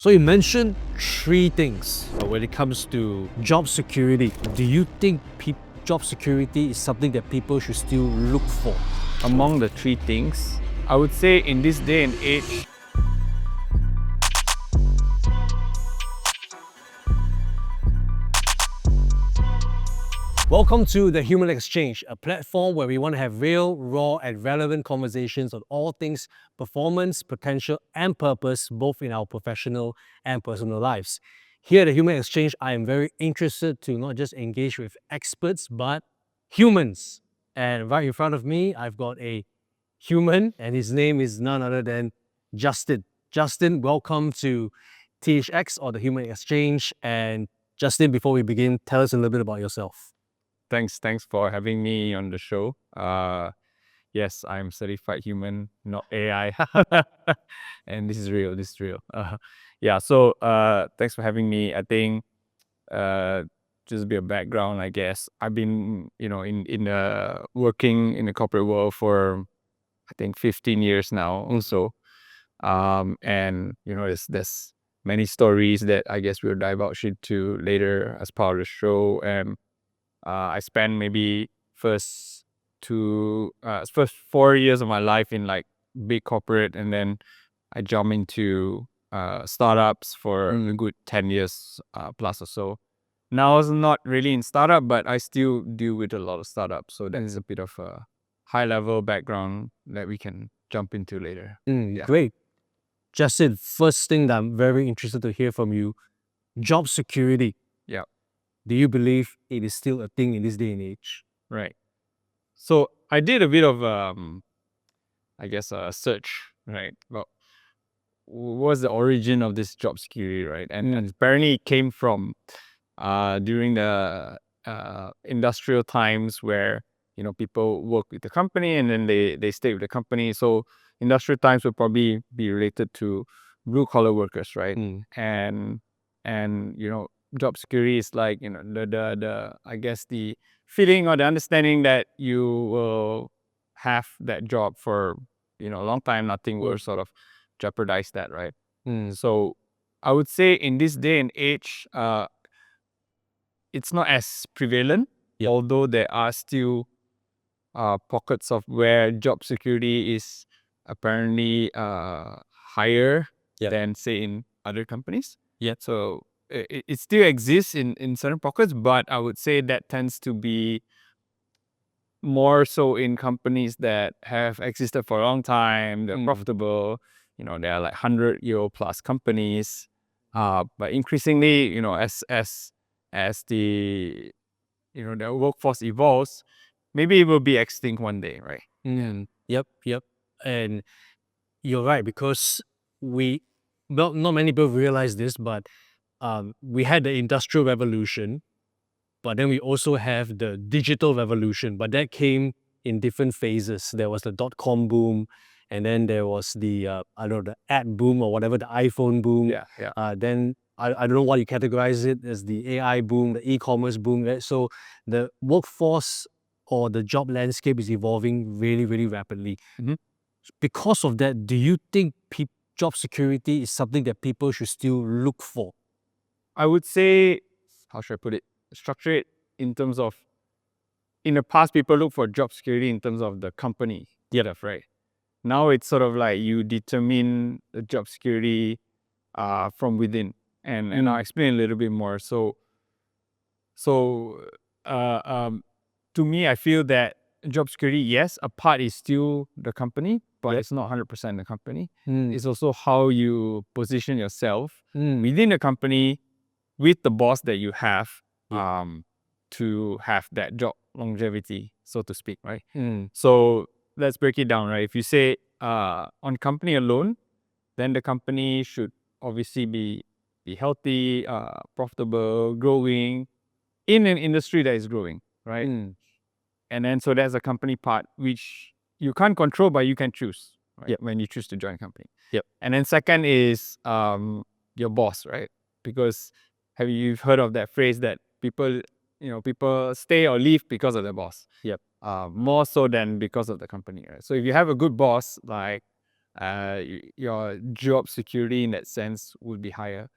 So you mentioned three things when it comes to job security. Do you think job security is something that people should still look for? Among the three things, I would say in this day and age, Welcome to the Human Exchange, a platform where we want to have real, raw, and relevant conversations on all things performance, potential, and purpose, both in our professional and personal lives. Here at the Human Exchange, I am very interested to not just engage with experts, but humans. And right in front of me, I've got a human, and his name is none other than Justin. Justin, welcome to THX or the Human Exchange. And Justin, before we begin, tell us a little bit about yourself. thanks for having me on the show. Yes, I'm certified human, not AI, and this is real. This is real. Yeah. So, thanks for having me. I think, just a bit of background, I guess. I've been, working in the corporate world for I think 15 years now, also. And there's many stories that I guess we'll divulge into later as part of the show. And I spent maybe first 4 years of my life in like big corporate, and then I jumped into startups for a good 10 years plus or so. Now it's not really in startup, but I still deal with a lot of startups. So that is a bit of a high level background that we can jump into later. Yeah. Great. Justin, first thing that I'm very interested to hear from you, job security. Yeah. Do you believe it is still a thing in this day and age? Right. So I did a bit of I guess a search, right? Well, what's the origin of this job security, right? And apparently it came from during the industrial times where people work with the company and then they stay with the company. So industrial times would probably be related to blue collar workers, right? And job security is like the I guess the feeling or the understanding that you will have that job for a long time. Nothing will sort of jeopardize that, right? So I would say in this day and age, it's not as prevalent, although there are still pockets of where job security is apparently higher than, say, in other companies. So it still exists in certain pockets, but I would say that tends to be more so in companies that have existed for a long time, they're profitable, they are like 100-year-old plus companies. But increasingly, as the the workforce evolves, maybe it will be extinct one day, right? Yep. And you're right, because not many people realize this, but we had the Industrial Revolution, but then we also have the digital revolution, but that came in different phases. There was the dot-com boom, and then there was the, I don't know, the ad boom or whatever, the iPhone boom. Then I don't know what you categorize it as, the AI boom, the e-commerce boom, right? So the workforce or the job landscape is evolving really, really rapidly. Because of that, do you think job security is something that people should still look for? I would say, how should I put it? Structure it in terms of, in the past, people look for job security in terms of the company, right? Now it's sort of like you determine the job security from within, and I'll explain a little bit more. So to me, I feel that job security, yes, a part is still the company, but it's not 100% the company. It's also how you position yourself within the company with the boss that you have to have that job longevity, so to speak, right? So let's break it down, right? If you say on company alone, then the company should obviously be healthy, profitable, growing in an industry that is growing, right? And then so there's a company part which you can't control, but you can choose, right? When you choose to join a company. And then second is your boss, right? Because have you heard of that phrase that people stay or leave because of their boss? More so than because of the company, right? So if you have a good boss, like your job security in that sense would be higher.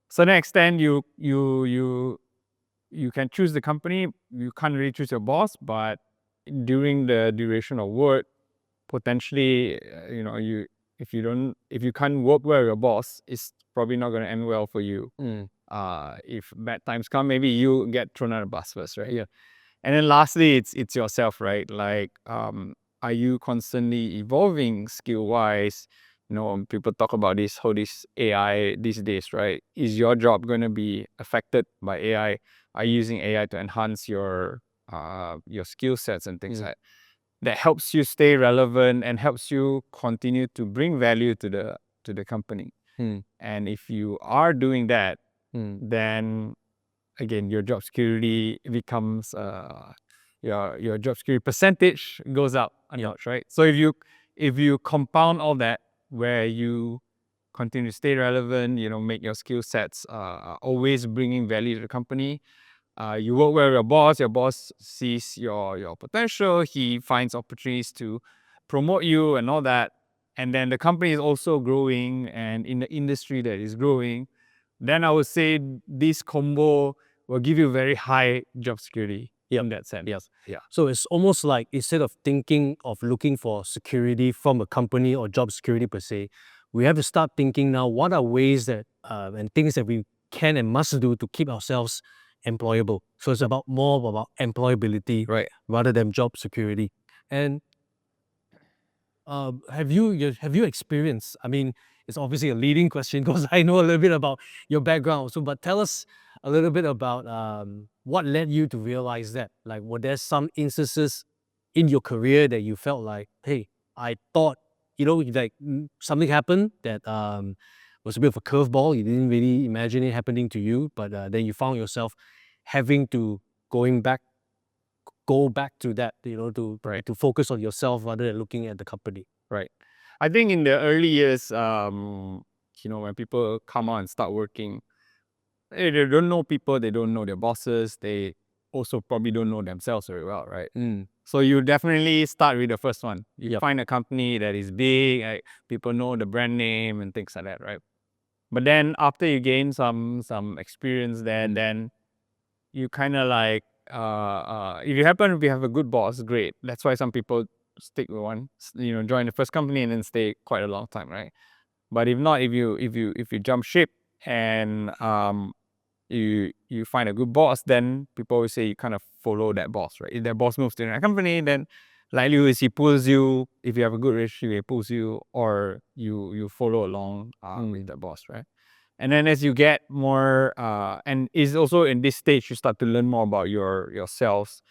So to an extent, you can choose the company. You can't really choose your boss, but during the duration of work, potentially, if you can't work well with your boss, it's probably not going to end well for you. If bad times come, maybe you get thrown out of the bus first, right? Yeah. And then lastly, it's yourself, right? Like, are you constantly evolving skill wise? People talk about this AI these days, right? Is your job going to be affected by AI? Are you using AI to enhance your skill sets and things like that helps you stay relevant and helps you continue to bring value to the company? And if you are doing that, then again, your job security becomes your job security percentage goes up a notch, right? So if you compound all that, where you continue to stay relevant, make your skill sets always bringing value to the company. You work well with your boss sees your potential, he finds opportunities to promote you and all that. And then the company is also growing, and in the industry that is growing, then I would say this combo will give you very high job security in that sense. Yes. Yeah. So it's almost like instead of thinking of looking for security from a company or job security per se, we have to start thinking now what are ways that and things that we can and must do to keep ourselves employable. So it's more about employability, Right. rather than job security. And have you experienced? I mean, it's obviously a leading question because I know a little bit about your background also. But tell us a little bit about what led you to realize that. Like, were there some instances in your career that you felt like, hey, I thought, like something happened that was a bit of a curveball. You didn't really imagine it happening to you, but then you found yourself having to go back to that, to focus on yourself rather than looking at the company. Right. I think in the early years, when people come out and start working, they don't know people, they don't know their bosses, they also probably don't know themselves very well, right? So you definitely start with the first one. You find a company that is big, like people know the brand name and things like that, right? But then after you gain some experience there, then you kind of like, if you happen to have a good boss, great. That's why some people stick with one, join the first company and then stay quite a long time, right? But if not, if you jump ship and you find a good boss, then people always say you kind of follow that boss, right? If that boss moves to another company, then likely is he pulls you. If you have a good relationship, he pulls you, or you follow along with the boss, right? And then as you get more, and is also in this stage, you start to learn more about yourselves,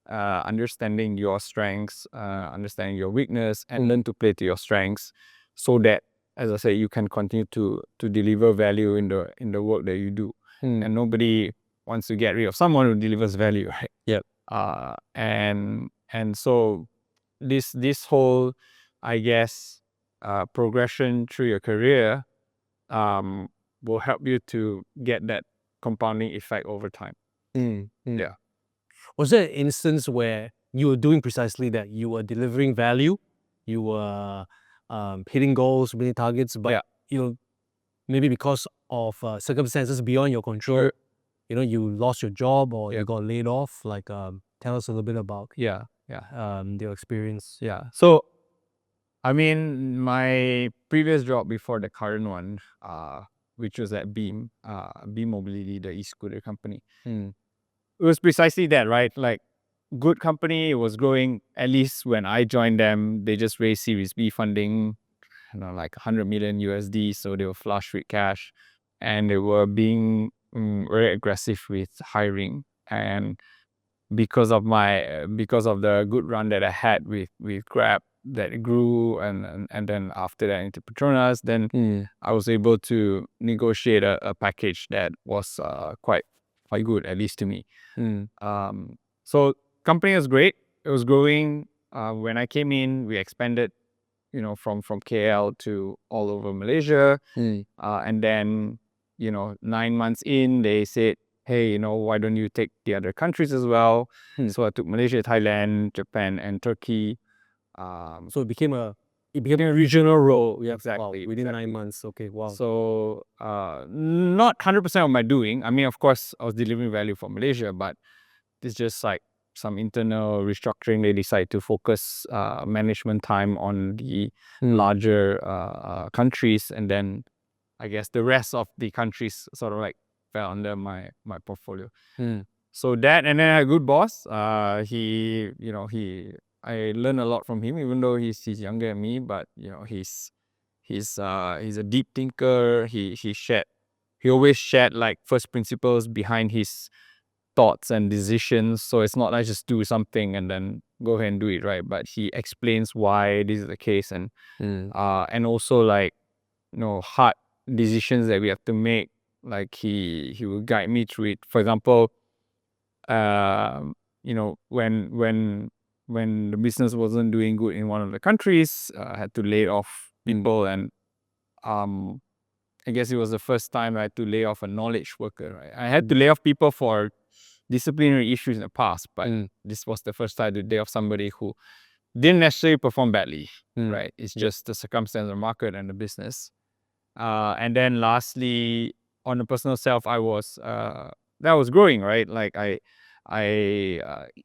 understanding your strengths, understanding your weakness, and learn to play to your strengths, so that, as I say, you can continue to deliver value in the work that you do. And nobody wants to get rid of someone who delivers value, right? Yep. And so this whole, I guess, progression through your career will help you to get that compounding effect over time. Yeah. Was there an instance where you were doing precisely that? You were delivering value, you were hitting goals, meeting targets, but maybe because of circumstances beyond your control, you lost your job or you got laid off. Like, tell us a little bit about your experience. Yeah. So, I mean, my previous job before the current one, which was at Beam Mobility, the e-scooter company, it was precisely that, right? Like, good company, it was growing. At least when I joined them, they just raised Series B funding, like 100 million USD. So they were flush with cash, and they were being very aggressive with hiring. And because of the good run that I had with Grab, that grew, and then after that into Petronas, then I was able to negotiate a package that was quite good, at least to me. So company was great. It was growing. When I came in, we expanded, from KL to all over Malaysia. And then, 9 months in, they said, hey, why don't you take the other countries as well? So I took Malaysia, Thailand, Japan, and Turkey. So it became a It became a regional role. Yeah, exactly. Wow, within 9 months. Okay, wow. So not 100% of my doing. I mean, of course, I was delivering value for Malaysia, but it's just like some internal restructuring. They decide to focus management time on the larger countries, and then I guess the rest of the countries sort of like fell under my portfolio. So that, and then I had a good boss. I learned a lot from him, even though he's younger than me. But he's a deep thinker. He always shared like first principles behind his thoughts and decisions. So it's not like just do something and then go ahead and do it, right? But he explains why this is the case, and also like hard decisions that we have to make. Like he will guide me through it. For example, when the business wasn't doing good in one of the countries, I had to lay off people, and I guess it was the first time I had to lay off a knowledge worker. Right? I had to lay off people for disciplinary issues in the past, but this was the first time to lay off somebody who didn't necessarily perform badly. Right? It's just the circumstance of the market and the business. And then lastly, on the personal self, I was growing, right? Like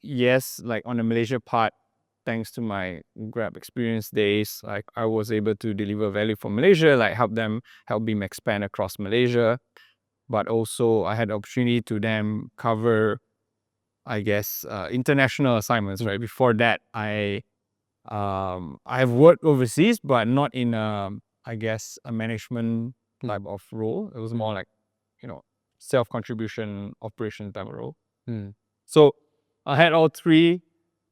yes, like on the Malaysia part, thanks to my Grab experience days, like I was able to deliver value for Malaysia, like help them expand across Malaysia. But also I had the opportunity to then cover, I guess, international assignments, right? Before that, I've worked overseas, but not in I guess a management type of role. It was more like, self-contribution operation type of role. So I had all three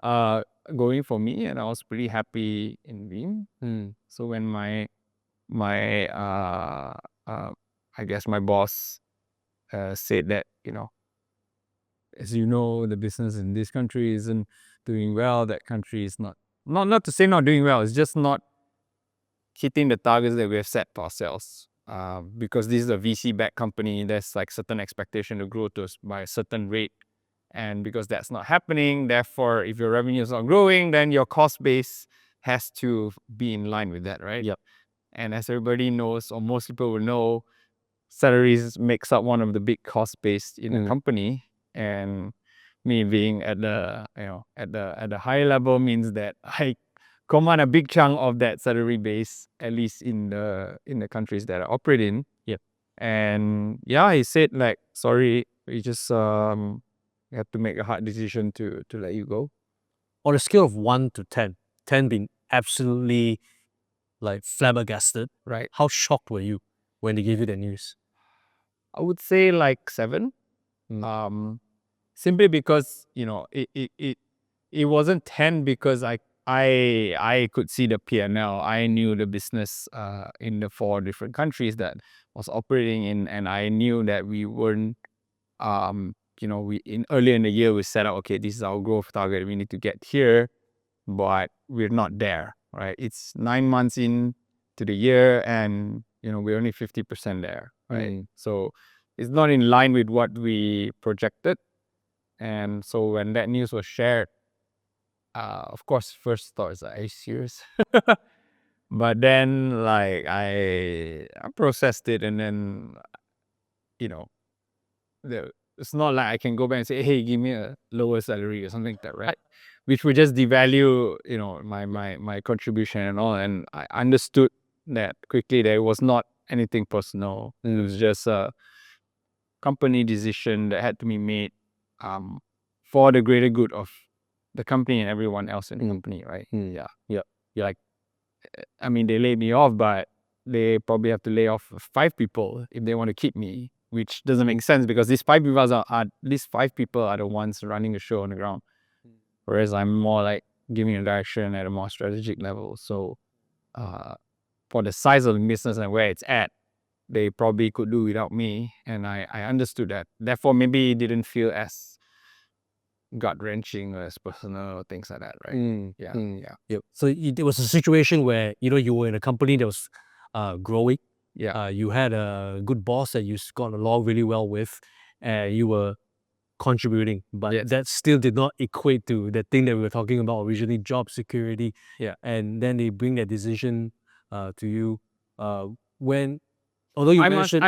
going for me, and I was pretty happy in Veeam. So when my I guess my boss said that, as the business in this country isn't doing well, that country is not to say not doing well, it's just not hitting the targets that we have set for ourselves. Because this is a VC-backed company, there's like certain expectation to grow by a certain rate. And because that's not happening, therefore, if your revenue is not growing, then your cost base has to be in line with that, right? Yep. And as everybody knows, or most people will know, salaries makes up one of the big cost base in a company. And me being at the at the high level means that I command a big chunk of that salary base, at least in the countries that I operate in. Yep. And yeah, he said like, sorry, we just have to make a hard decision to let you go. On a scale of 1 to 10, 10 being absolutely like flabbergasted, Right. How shocked were you when they gave you the news? I would say like 7. Simply because it wasn't 10 because I could see the P&L. I knew the business in the 4 different countries that was operating in, and I knew that we weren't earlier in the year we set out, okay, this is our growth target, we need to get here, but we're not there, right? It's 9 months in to the year, and we're only 50% there, right? So it's not in line with what we projected. And so when that news was shared, of course, first thought is like, are you serious? But then like I processed it, and then it's not like I can go back and say, hey, give me a lower salary or something like that, right? Which would just devalue my contribution and all. And I understood that quickly that it was not anything personal. It was just a company decision that had to be made for the greater good of the company and everyone else in the company, right? Yeah. Like, I mean, they laid me off, but they probably have to lay off 5 people if they want to keep me, which doesn't make sense because these 5 people are the ones running the show on the ground. Whereas I'm more like giving a direction at a more strategic level. So for the size of the business and where it's at, they probably could do without me, and I understood that. Therefore, maybe it didn't feel as gut-wrenching or as personal or things like that, right? Yep. So it was a situation where you were in a company that was growing. Yeah. You had a good boss that you got along really well with, and you were contributing, but that still did not equate to the thing that we were talking about originally, job security. Yeah. And then they bring that decision to you when, although you mentioned,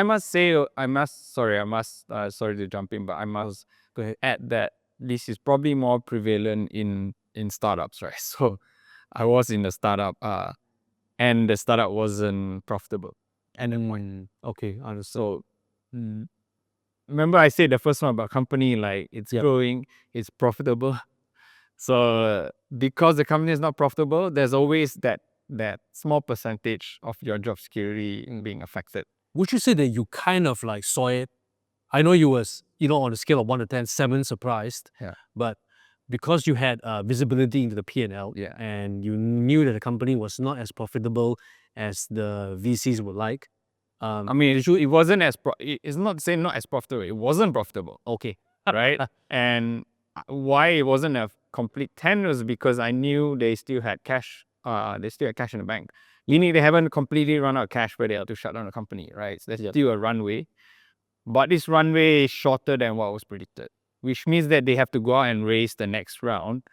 sorry to jump in, but I must go ahead. add that this is probably more prevalent in startups, right? So I was in a startup, and the startup wasn't profitable at that point. Okay, understood. So remember I said the first one about company, like it's growing, it's profitable. So because the company is not profitable, there's always that small percentage of your job security being affected. Would you say that you kind of like saw it? I know you was, on a scale of 1 to 10, 7 surprised. Yeah. But because you had visibility into the P&L, and you knew that the company was not as profitable as the VCs would like. I mean, it wasn't it's not saying not as profitable. It wasn't profitable. Okay. Right? And why it wasn't a complete 10 was because I knew they still had cash. They still had cash in the bank. Meaning they haven't completely run out of cash where they have to shut down the company, right? So there's still a runway. But this runway is shorter than what was predicted, which means that they have to go out and raise the next round.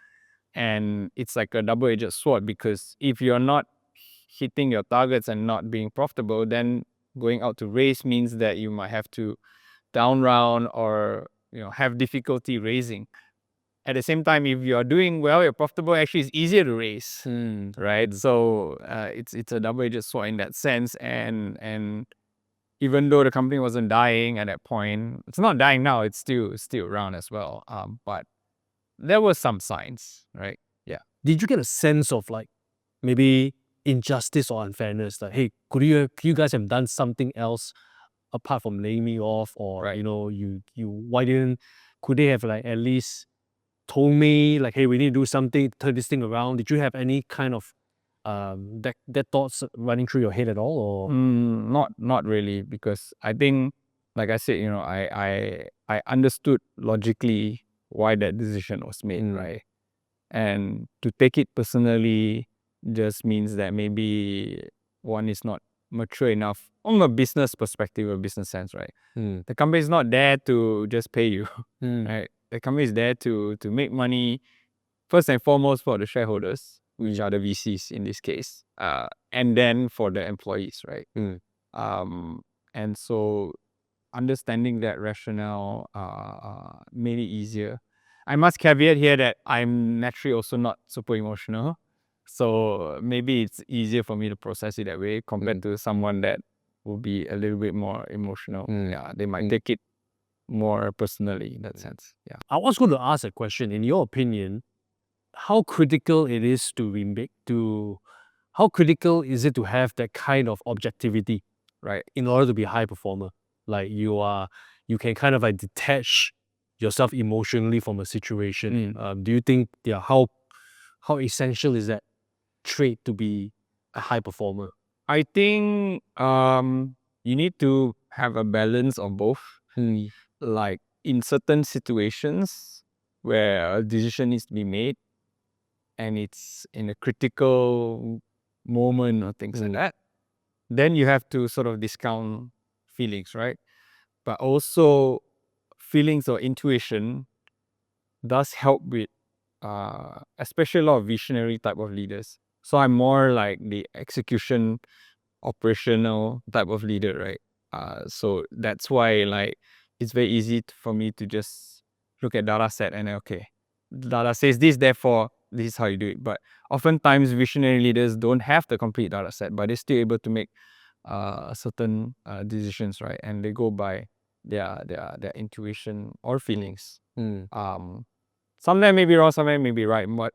And it's like a double-edged sword, because if you're not hitting your targets and not being profitable, then going out to raise means that you might have to down round or have difficulty raising. At the same time, if you're doing well, you're profitable, actually it's easier to raise, right? So it's a double-edged sword in that sense. And even though the company wasn't dying at that point, it's not dying now, it's still around as well. But there were some signs, right? Yeah. Did you get a sense of like maybe injustice or unfairness? Like, hey, could you guys have done something else apart from laying me off? Or, could they have like at least told me like, hey, we need to do something to turn this thing around? Did you have any kind of that thoughts running through your head at all? Or not really, because I think, like I said, I understood logically why that decision was made, right? And to take it personally just means that maybe one is not mature enough from a business perspective or business sense, right? The company is not there to just pay you, right? The company is there to make money, first and foremost for the shareholders, which are the VCs in this case, and then for the employees, right? And so understanding that rationale made it easier. I must caveat here that I'm naturally also not super emotional. So maybe it's easier for me to process it that way compared to someone that will be a little bit more emotional. Yeah, they might take it more personally in that sense. Yeah. I was going to ask a question. In your opinion, how critical it is how critical is it to have that kind of objectivity, right, in order to be a high performer? Like you can kind of like detach yourself emotionally from a situation. Do you think, how essential is that trait to be a high performer? I think you need to have a balance of both. Like in certain situations where a decision needs to be made and it's in a critical moment or things like that, then you have to sort of discount feelings, right? But also feelings or intuition does help with especially a lot of visionary type of leaders. So I'm more like the execution operational type of leader, right? So that's why like it's very easy for me to just look at data set and okay, data says this, therefore this is how you do it. But oftentimes visionary leaders don't have the complete data set, but they're still able to make certain decisions, right? And they go by their intuition or feelings. Sometimes may be wrong, sometimes may be right, but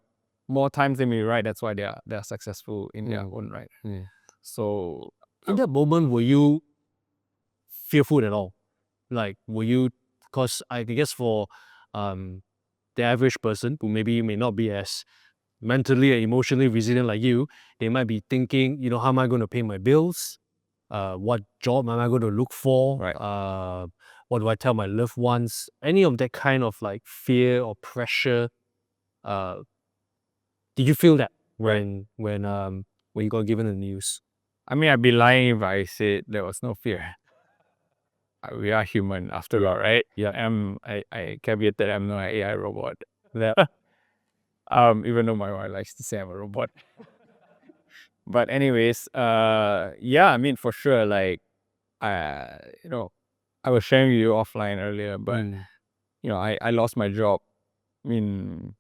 more times they may be right. That's why they're successful in their own right. So in that moment, were you fearful at all? Like, were you, because I guess for the average person who maybe may not be as mentally and emotionally resilient like you, they might be thinking, how am I going to pay my bills? What job am I going to look for? Right. What do I tell my loved ones? Any of that kind of like fear or pressure. Did you feel that when you got given the news? I mean, I'd be lying if I said there was no fear. we are human after all, right? Yeah. I caveated I'm not an AI robot. Even though my wife likes to say I'm a robot. But anyways, yeah, I mean, for sure, like, you know, I was sharing with you offline earlier, but you know, I lost my job in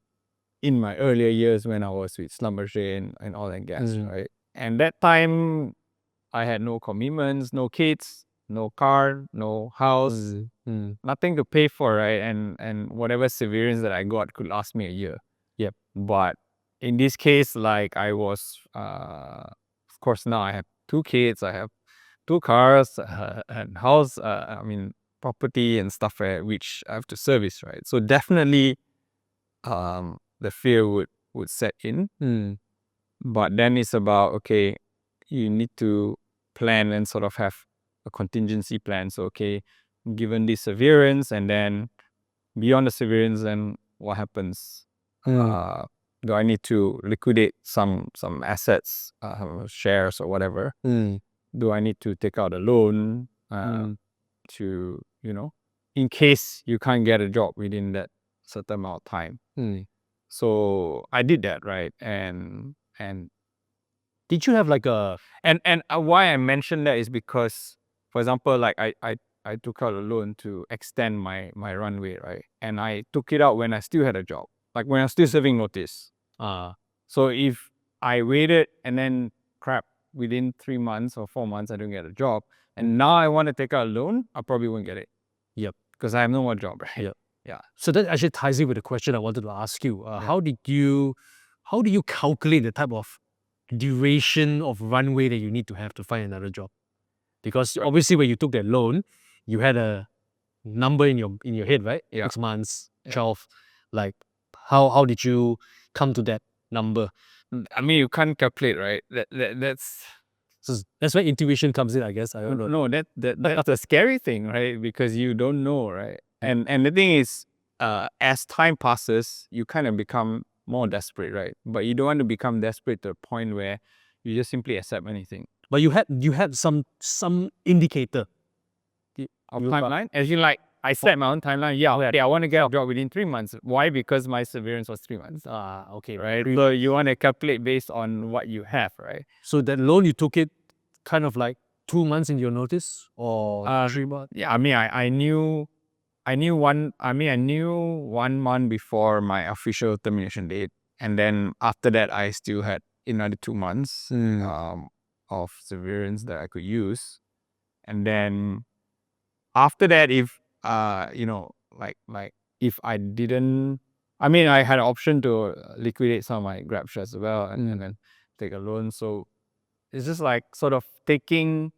my earlier years when I was with Schlumberger and oil and gas, right? And that time I had no commitments, no kids, no car, no house, nothing to pay for, right? And whatever severance that I got could last me a year. Yep. But in this case, like I was, of course, now I have 2 kids, I have 2 cars, and house, I mean, property and stuff, which I have to service, right? So definitely, the fear would set in. But then it's about, okay, you need to plan and sort of have a contingency plan. So, okay, given this severance and then beyond the severance, then what happens? Do I need to liquidate some assets, shares or whatever? Do I need to take out a loan to, you know, in case you can't get a job within that certain amount of time? So I did that, right? And did you have like a and why I mentioned that is because, for example, like I took out a loan to extend my runway, right? And I took it out when I still had a job, like when I was still serving notice. So if I waited and then within 3 months or 4 months I don't get a job, and now I want to take out a loan, I probably won't get it. Yep. Because I have no more job, right? Yep. Yeah. So that actually ties in with the question I wanted to ask you. How do you calculate the type of duration of runway that you need to have to find another job? Because obviously when you took that loan, you had a number in your head, right? Yeah. 6 months, 12. Like how did you come to that number? I mean, you can't calculate, right? That's where intuition comes in, I guess. I don't know. No, that's the scary thing, right? Because you don't know, right? And the thing is, as time passes, you kind of become more desperate, right? But you don't want to become desperate to a point where you just simply accept anything. But you had some indicator. Of timeline? As in, like, I set my own timeline. Yeah, okay, I want to get a job within 3 months. Why? Because my severance was 3 months. Okay. Right? So you want to calculate based on what you have, right? So that loan, you took it kind of like 2 months in your notice or 3 months? Yeah, I mean, I knew 1 month before my official termination date. And then after that, I still had another 2 months of severance that I could use. And then after that, if, you know, like if I didn't, I mean, I had an option to liquidate some of my Grab shares as well and then take a loan. So it's just like sort of taking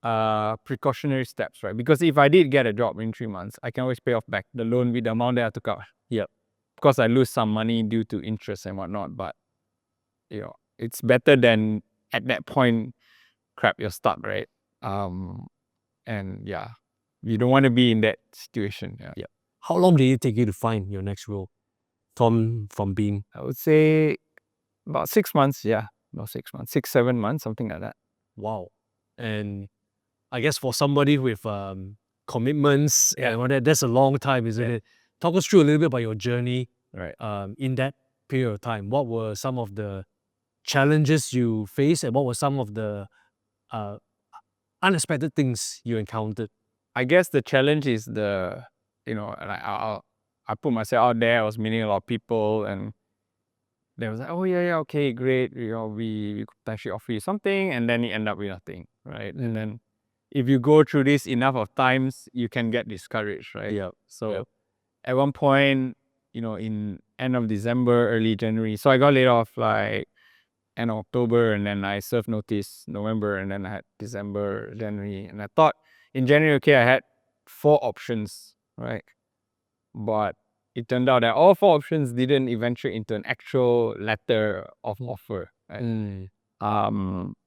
precautionary steps, right? Because if I did get a job in 3 months, I can always pay off back the loan with the amount that I took out. Yeah. Of course, I lose some money due to interest and whatnot, but you know, it's better than at that point, you're stuck, right? And yeah, you don't want to be in that situation. Yeah. How long did it take you to find your next role? From being, I would say about 6 months. Yeah, about 6 months, 6, 7 months, something like that. wow. And I guess for somebody with commitments and all that, that's a long time, isn't it? Talk us through a little bit about your journey, Right. in that period of time. What were some of the challenges you faced, and what were some of the unexpected things you encountered? I guess the challenge is you know, like I put myself out there. I was meeting a lot of people, and they was like, "Oh yeah, okay, great. You know, we could potentially offer you something," and then it end up with nothing, right? And then if you go through this enough of times, you can get discouraged, right? Yeah. So at one point, you know, in end of December, early January, so I got laid off like end of October, and then I served notice November, and then I had December, January, and I thought in January, okay, I had 4 options, right? But it turned out that all 4 options didn't eventuate into an actual letter of offer, right?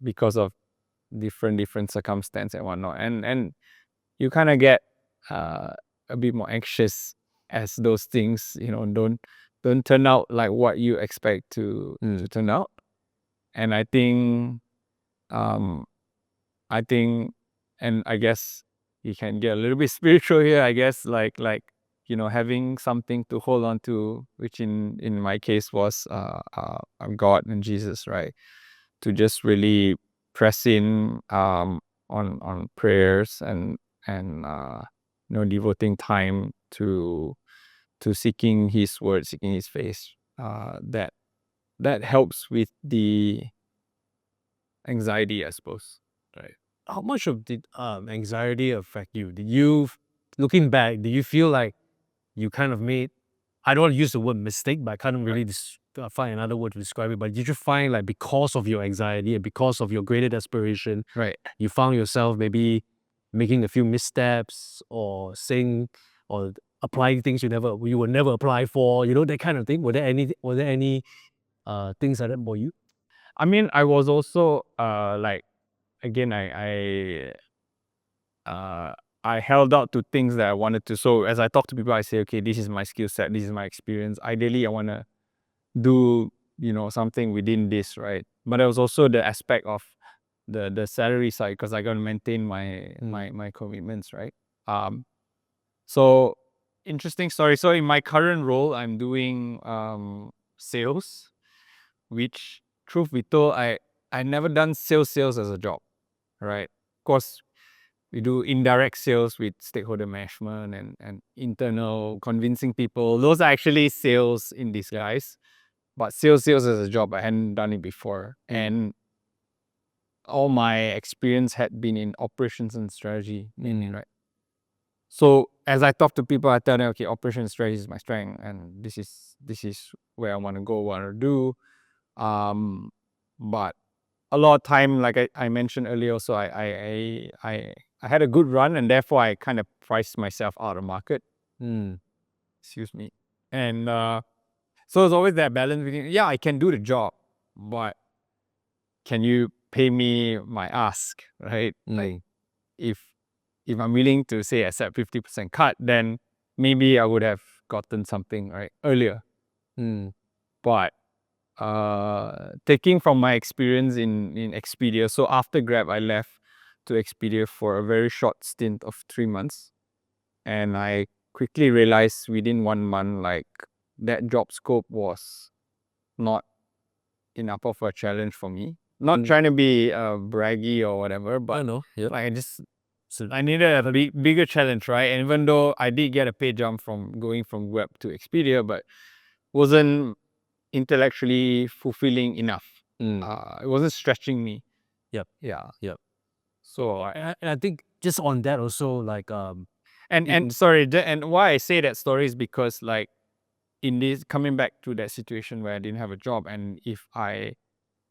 Because of different circumstance and whatnot, and you kind of get a bit more anxious as those things, you know, don't turn out like what you expect to turn out. And I think, and I guess you can get a little bit spiritual here, I guess, like having something to hold on to, which in my case was God and Jesus, right? To just really press in on prayers and devoting time to seeking His word, seeking His face. That helps with the anxiety, I suppose. Right. How much of did anxiety affect you? Did you, looking back, do you feel like you kind of made, I don't want to use the word mistake, but I can't really find another word to describe it, but did you find like because of your anxiety and because of your greater desperation, Right. you found yourself maybe making a few missteps or saying or applying things you would never apply for, that kind of thing? Were there any things like that for you? I mean, I was also like, again, I held out to things that I wanted to. So as I talk to people, I say, okay, this is my skill set, this is my experience. Ideally, I want to do something within this, right? But there was also the aspect of the salary side, because I got to maintain my commitments, right? So interesting story. So in my current role, I'm doing sales, which, truth be told, I never done sales as a job, right? Of course, we do indirect sales with stakeholder management and internal convincing people. Those are actually sales in disguise. But sales as a job, I hadn't done it before. And all my experience had been in operations and strategy mainly, right? So as I talk to people, I tell them, okay, operations strategy is my strength, and this is where I want to go, what I want to do. But a lot of time, like I mentioned earlier, also I had a good run, and therefore I kind of priced myself out of the market. Excuse me. And so it's always that balance between, yeah, I can do the job, but can you pay me my ask, right? Like if I'm willing to say accept 50% cut, then maybe I would have gotten something right earlier. But taking from my experience in Expedia, so after Grab, I left to Expedia for a very short stint of 3 months, and I quickly realized within 1 month, like, that job scope was not enough of a challenge for me. Not trying to be braggy or whatever, but I know. Yeah. like I needed a bigger challenge, right? And even though I did get a pay jump from going from Web to Expedia, but wasn't intellectually fulfilling enough. It wasn't stretching me. Yep. Yeah. Yep. So And I think just on that also, like and sorry, and why I say that story is because, like, in this, coming back to that situation where I didn't have a job, and if I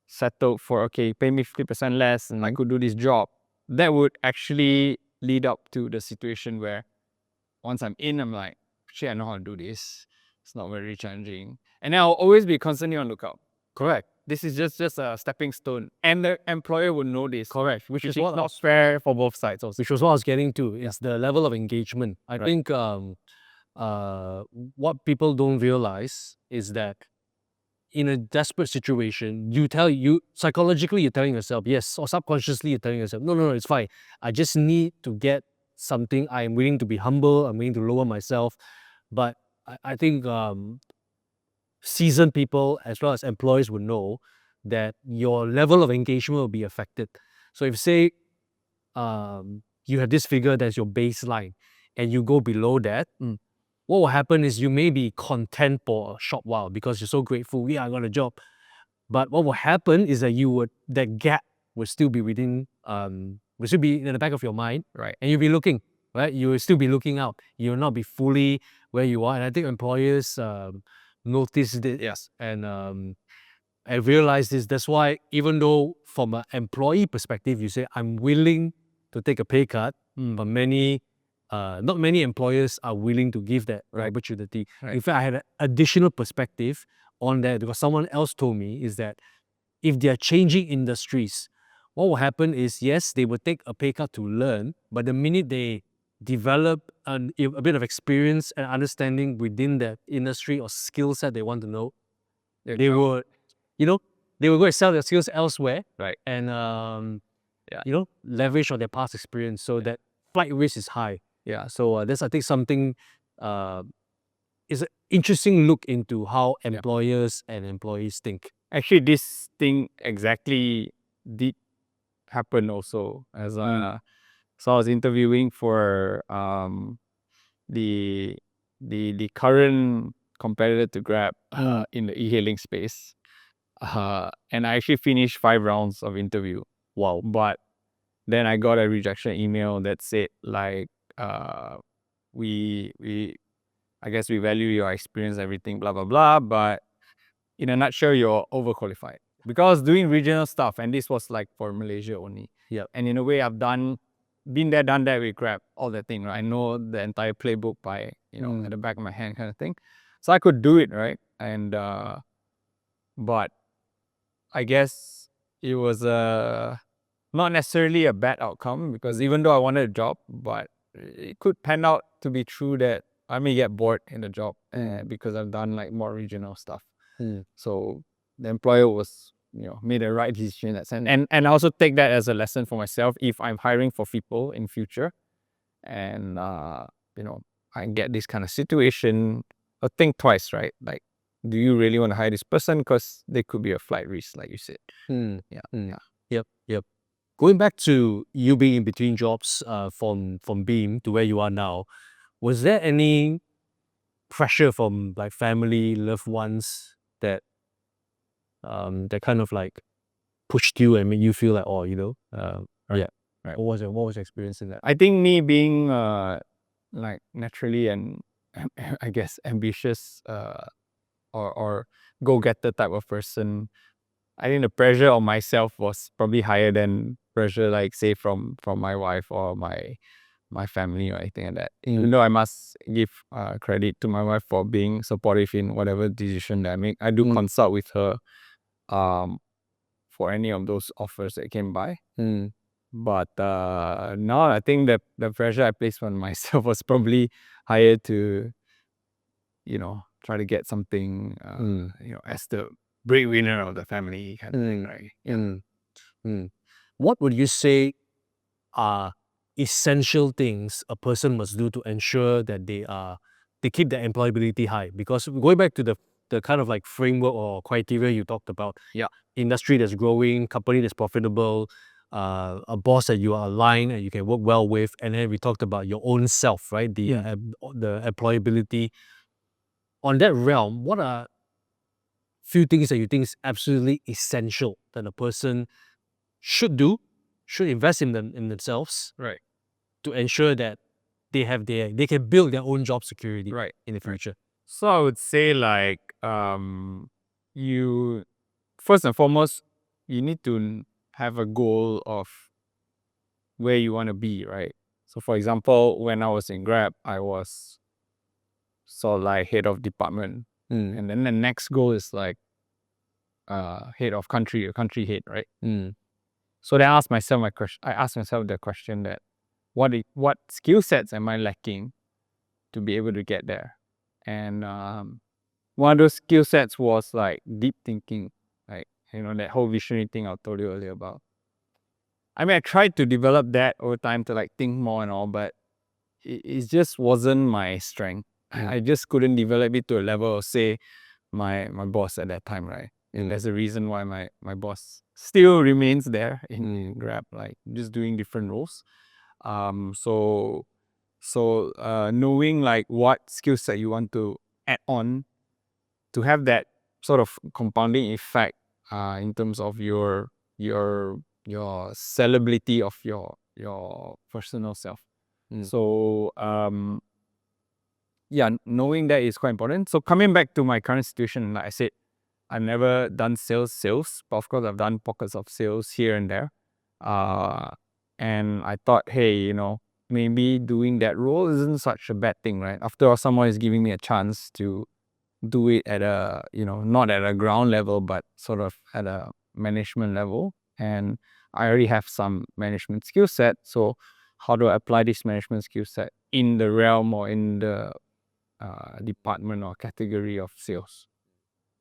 settled for, okay, pay me 50% less and I could do this job, that would actually lead up to the situation where once I'm in, I'm like, shit, I know how to do this. It's not very challenging. And I'll always be constantly on lookout. correct. This is just a stepping stone. And the employer will know this. Correct. Which is not fair for both sides also. Which was what I was getting to, is the level of engagement. I think what people don't realize is that in a desperate situation, psychologically you're telling yourself yes, or subconsciously you're telling yourself, no, it's fine. I just need to get something. I'm willing to be humble. I'm willing to lower myself. But I think seasoned people as well as employees would know that your level of engagement will be affected. So if, say, you have this figure that's your baseline and you go below that, what will happen is you may be content for a short while because you're so grateful, yeah, I got a job. But what will happen is that that gap will still be within, will still be in the back of your mind, Right. and you'll be looking, right? You will still be looking out. You will not be fully where you are. And I think employers notice this. Yes. And I realize this. That's why, even though from an employee perspective, you say, I'm willing to take a pay cut, but not many employers are willing to give that opportunity. Right. In fact, I had an additional perspective on that because someone else told me is that if they're changing industries, what will happen is, yes, they will take a pay cut to learn, but the minute they develop a bit of experience and understanding within that industry or skill set they want to know, they will go and sell their skills elsewhere, Right. and leverage on their past experience, so that flight risk is high. Yeah, so that's I think something is an interesting look into how employers and employees think. Actually, this thing exactly did happen also. As so I was interviewing for the current competitor to Grab in the e-hailing space. And I actually finished 5 rounds of interview. Wow. But then I got a rejection email that said like, we I guess we value your experience, everything, blah blah blah. But in a nutshell, you're overqualified. Because doing regional stuff, and this was like for Malaysia only. Yeah. And in a way, I've been there, done that with Grab, all that thing, right? I know the entire playbook by, at the back of my hand kind of thing. So I could do it, right? And but I guess it was not necessarily a bad outcome, because even though I wanted a job, but it could pan out to be true that I may get bored in the job because I've done like more regional stuff. So the employer was, made the right decision in that sense. And I also take that as a lesson for myself if I'm hiring for people in future, and I get this kind of situation, I'll think twice, right? Like, do you really want to hire this person? Because there could be a flight risk, like you said. Yep. Going back to you being in between jobs, from Beam to where you are now, was there any pressure from like family, loved ones that that kind of like pushed you and made you feel like, oh, Right. What was your experience in that? I think me being like naturally and I guess ambitious or go-getter type of person, I think the pressure on myself was probably higher than pressure, like say from my wife or my family or anything like that. Even though I must give credit to my wife for being supportive in whatever decision that I make. I do consult with her for any of those offers that came by. But no, I think that the pressure I placed on myself was probably higher to, try to get something, as the breadwinner of the family kind of thing, right? Yeah. What would you say are essential things a person must do to ensure that they keep their employability high? Because going back to the kind of like framework or criteria you talked about, industry that's growing, company that's profitable, a boss that you are aligned and you can work well with, and then we talked about your own self, right? The employability. On that realm, what are few things that you think is absolutely essential that a person should do, should invest in themselves, Right. to ensure that they can build their own job security in the future? So I would say like you first and foremost, you need to have a goal of where you want to be, right? So for example, when I was in Grab, I was sort of like head of department. And then the next goal is like head of country or country head, right? So then I asked myself the question that what skill sets am I lacking to be able to get there? And one of those skill sets was like deep thinking, like that whole visionary thing I told you earlier about. I mean, I tried to develop that over time to like think more and all, but it just wasn't my strength. I just couldn't develop it to a level of, say, my boss at that time, right? And there's a reason why my boss still remains there in Grab, like just doing different roles. So knowing like what skill set you want to add on to have that sort of compounding effect in terms of your sellability of your personal self. So knowing that is quite important. So coming back to my current situation, like I said, I've never done sales, but of course I've done pockets of sales here and there. And I thought, hey, maybe doing that role isn't such a bad thing, right? After all, someone is giving me a chance to do it at a, not at a ground level, but sort of at a management level. And I already have some management skill set. So how do I apply this management skill set in the realm or in the department or category of sales?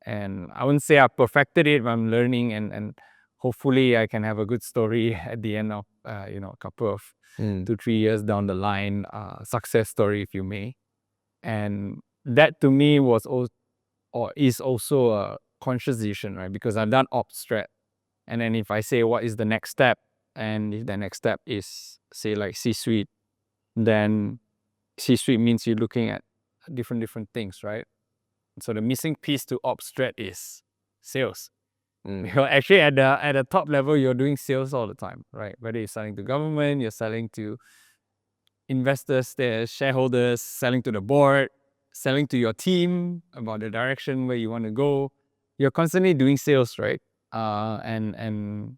And I wouldn't say I perfected it, but I'm learning and hopefully I can have a good story at the end of a couple of 2-3 years down the line, success story, if you may. And that to me was is also a conscious decision, right? Because I've done ops strat, and then if I say what is the next step, and if the next step is say like C-suite, then C-suite means you're looking at different things, right? So the missing piece to ops strat is sales. Because actually at the top level, you're doing sales all the time, right? Whether you're selling to government, you're selling to investors, their shareholders, selling to the board, selling to your team about the direction where you want to go. You're constantly doing sales, right? And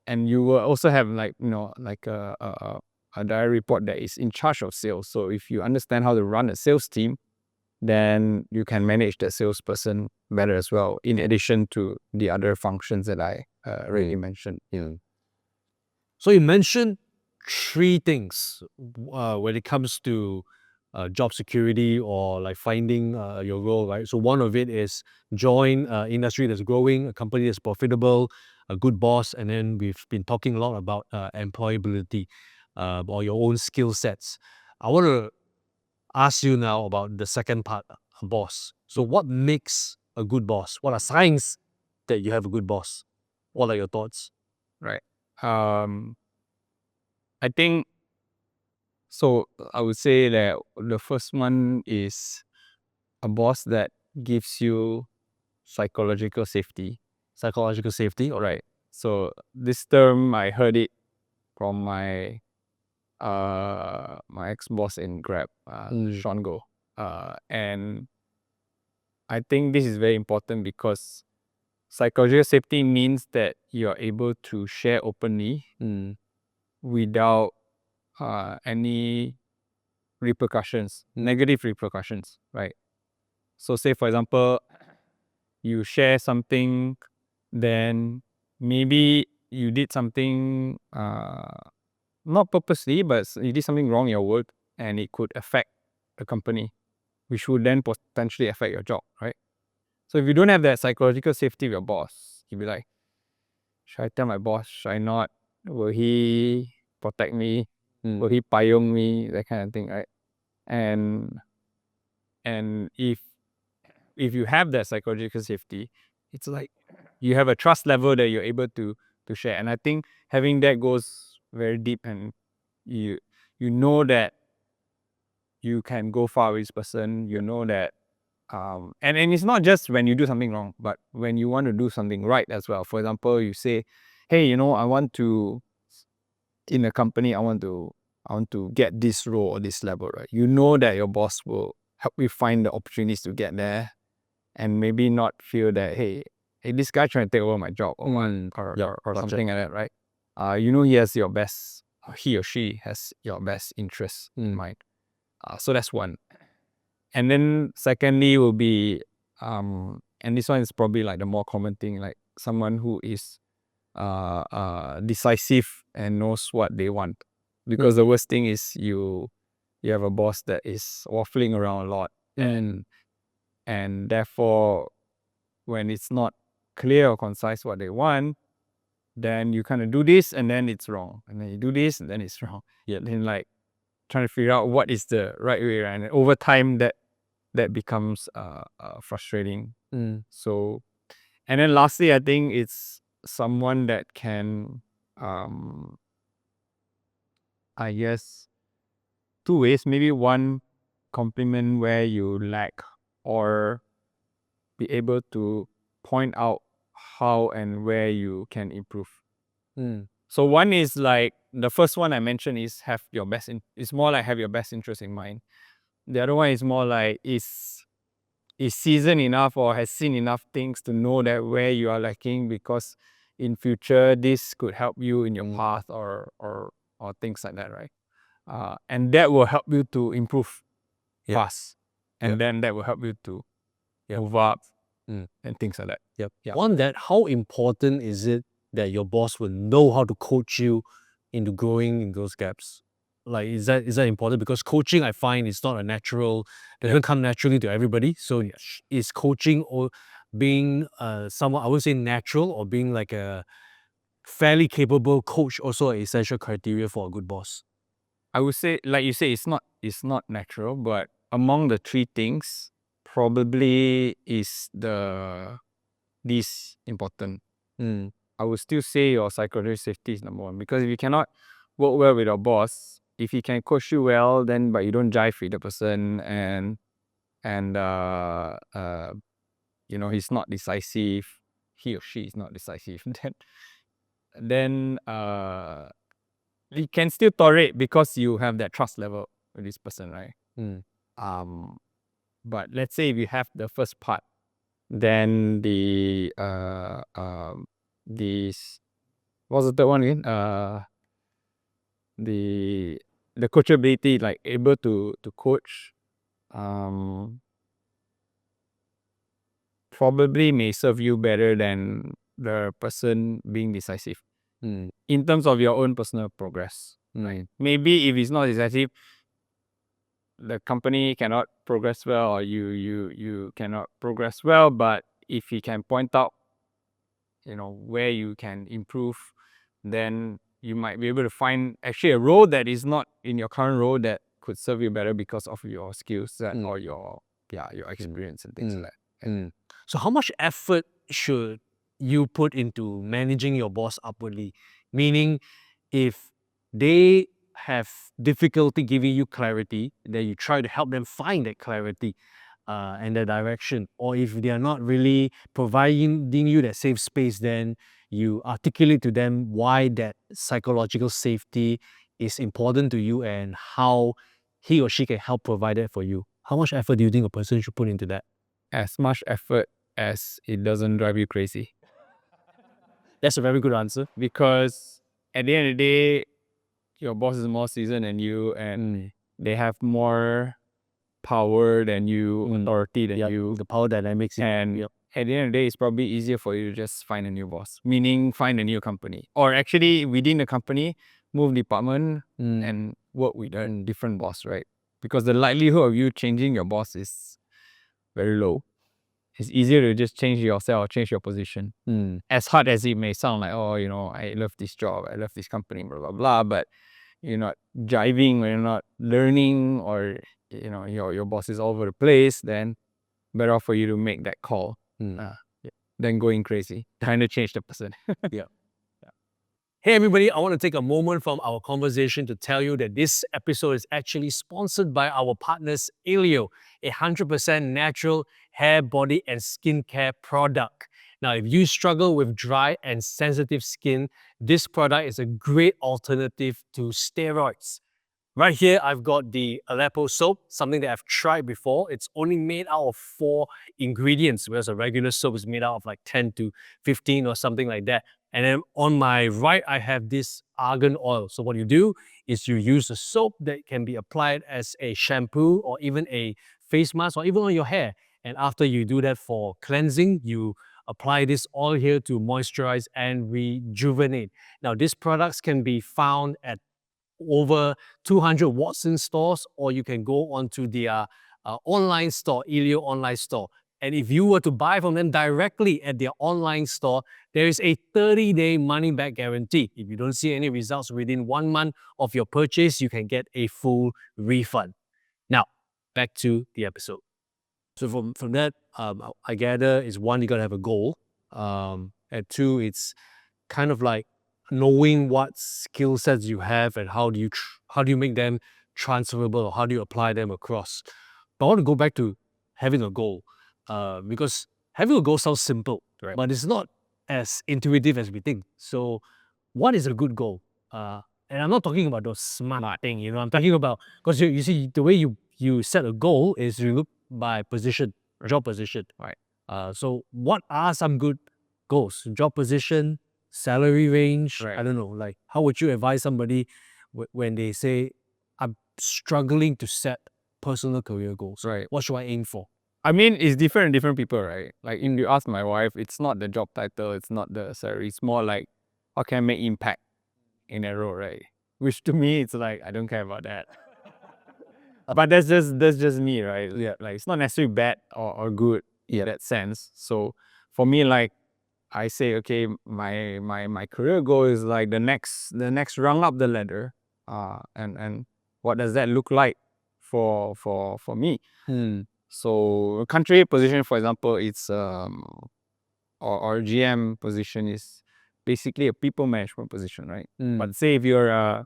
you will also have like a direct report that is in charge of sales. So if you understand how to run a sales team, then you can manage the salesperson better as well, in addition to the other functions that I already mentioned. So you mentioned 3 things when it comes to job security or like finding your role, right? So one of it is join industry that's growing, a company that's profitable, a good boss, and then we've been talking a lot about employability or your own skill sets. I want to ask you now about the second part, boss. So what makes a good boss? What are signs that you have a good boss? What are your thoughts? Right. I think so. I would say that the first one is a boss that gives you psychological safety. Psychological safety, all right. Right. So this term, I heard it from my ex-boss in Grab, Sean Go. And I think this is very important because psychological safety means that you're able to share openly without any repercussions, negative repercussions, right? So say, for example, you share something, then maybe you did something not purposely, but you did something wrong in your work, and it could affect the company, which would then potentially affect your job, right? So if you don't have that psychological safety with your boss, you'll be like, should I tell my boss? Should I not? Will he protect me? Will he payung me? That kind of thing, right? And if you have that psychological safety, it's like you have a trust level that you're able to share. And I think having that goes very deep, and you know that you can go far with this person. You know that and it's not just when you do something wrong, but when you want to do something right as well. For example, you say, hey, I want to, in a company, I want to get this role or this level, right? You know that your boss will help you find the opportunities to get there, and maybe not feel that, hey, this guy trying to take over my job or something like that, right? He has your best, he or she has your best interests in mind. So that's one. And then secondly will be, and this one is probably like the more common thing, like someone who is decisive and knows what they want. Because the worst thing is you have a boss that is waffling around a lot, and therefore when it's not clear or concise what they want, then you kind of do this and then it's wrong, and then you do this and then it's wrong. Then like trying to figure out what is the right way, right? And over time that becomes frustrating. So, and then lastly, I think it's someone that can, I guess, 2 ways. Maybe one, compliment where you lack, or be able to point out how and where you can improve. So one is like, the first one I mentioned is it's more like have your best interest in mind. The other one is more like is seasoned enough or has seen enough things to know that where you are lacking, because in future this could help you in your path or things like that, right? And that will help you to improve fast, and then that will help you to move up and things like that. On that, how important is it that your boss will know how to coach you into growing in those gaps? Like, is that important? Because coaching, I find, is not a natural, doesn't come naturally to everybody. So is coaching, or being someone, I would say natural, or being like a fairly capable coach also an essential criteria for a good boss? I would say, like you say, it's not natural, but among the three things, probably is least important. I would still say your psychological safety is number one, because if you cannot work well with your boss, if he can coach you well, then but you don't jive with the person, and he's not decisive, he or she is not decisive, then you can still tolerate because you have that trust level with this person, right? But let's say if you have the first part, then this what's the third one again? The coachability, like able to coach, probably may serve you better than the person being decisive in terms of your own personal progress. Right? Maybe if it's not decisive, the company cannot progress well, or you cannot progress well. But if he can point out, where you can improve, then you might be able to find actually a role that is not in your current role that could serve you better because of your skill set or your experience and things like that. So how much effort should you put into managing your boss upwardly? Meaning, if they have difficulty giving you clarity, then you try to help them find that clarity and the direction. Or if they are not really providing you that safe space, then you articulate to them why that psychological safety is important to you and how he or she can help provide that for you. How much effort do you think a person should put into that? As much effort as it doesn't drive you crazy. That's a very good answer. Because at the end of the day, your boss is more seasoned than you, and they have more power than you, authority than you. The power dynamics. And at the end of the day, it's probably easier for you to just find a new boss, meaning find a new company. Or actually, within the company, move department and work with a different boss, right? Because the likelihood of you changing your boss is very low. It's easier to just change yourself, change your position. As hard as it may sound, like, oh, I love this job, I love this company, blah, blah, blah, but you're not jiving, or you're not learning, or your boss is all over the place, then better off for you to make that call than going crazy, trying to change the person. Hey everybody, I want to take a moment from our conversation to tell you that this episode is actually sponsored by our partners Aleo, a 100% natural hair, body, and skincare product. Now, if you struggle with dry and sensitive skin, this product is a great alternative to steroids. Right here, I've got the Aleppo soap, something that I've tried before. It's only made out of 4 ingredients, whereas a regular soap is made out of like 10 to 15 or something like that. And then on my right, I have this argan oil. So what you do is you use a soap that can be applied as a shampoo or even a face mask or even on your hair. And after you do that for cleansing, you apply this oil here to moisturize and rejuvenate. Now, these products can be found at over 200 Watson stores, or you can go onto their online store, Elio online store. And if you were to buy from them directly at their online store, there is a 30-day money-back guarantee. If you don't see any results within 1 month of your purchase, you can get a full refund. Now, back to the episode. So from that, I gather is one, you gotta have a goal. And two, it's kind of like knowing what skill sets you have and how do you make them transferable, or how do you apply them across. But I want to go back to having a goal, because having a goal sounds simple, right? But it's not as intuitive as we think. So what is a good goal? And I'm not talking about those smart thing, I'm talking about, because you see, the way you set a goal is you look by position, job position. Right. So what are some good goals? Job position, salary range. Right. I don't know. Like, how would you advise somebody when they say, I'm struggling to set personal career goals? Right. What should I aim for? I mean, it's different in different people, right? Like, if you ask my wife, it's not the job title, it's not the salary. It's more like, how can I make impact in a role, right? Which to me, it's like, I don't care about that. But that's just me, right? Yeah. Like, it's not necessarily bad or good. in that sense. So for me, like I say, okay, my career goal is like the next rung up the ladder. And what does that look like for me? So a country position, for example, it's or GM position is basically a people management position, right? But say if you're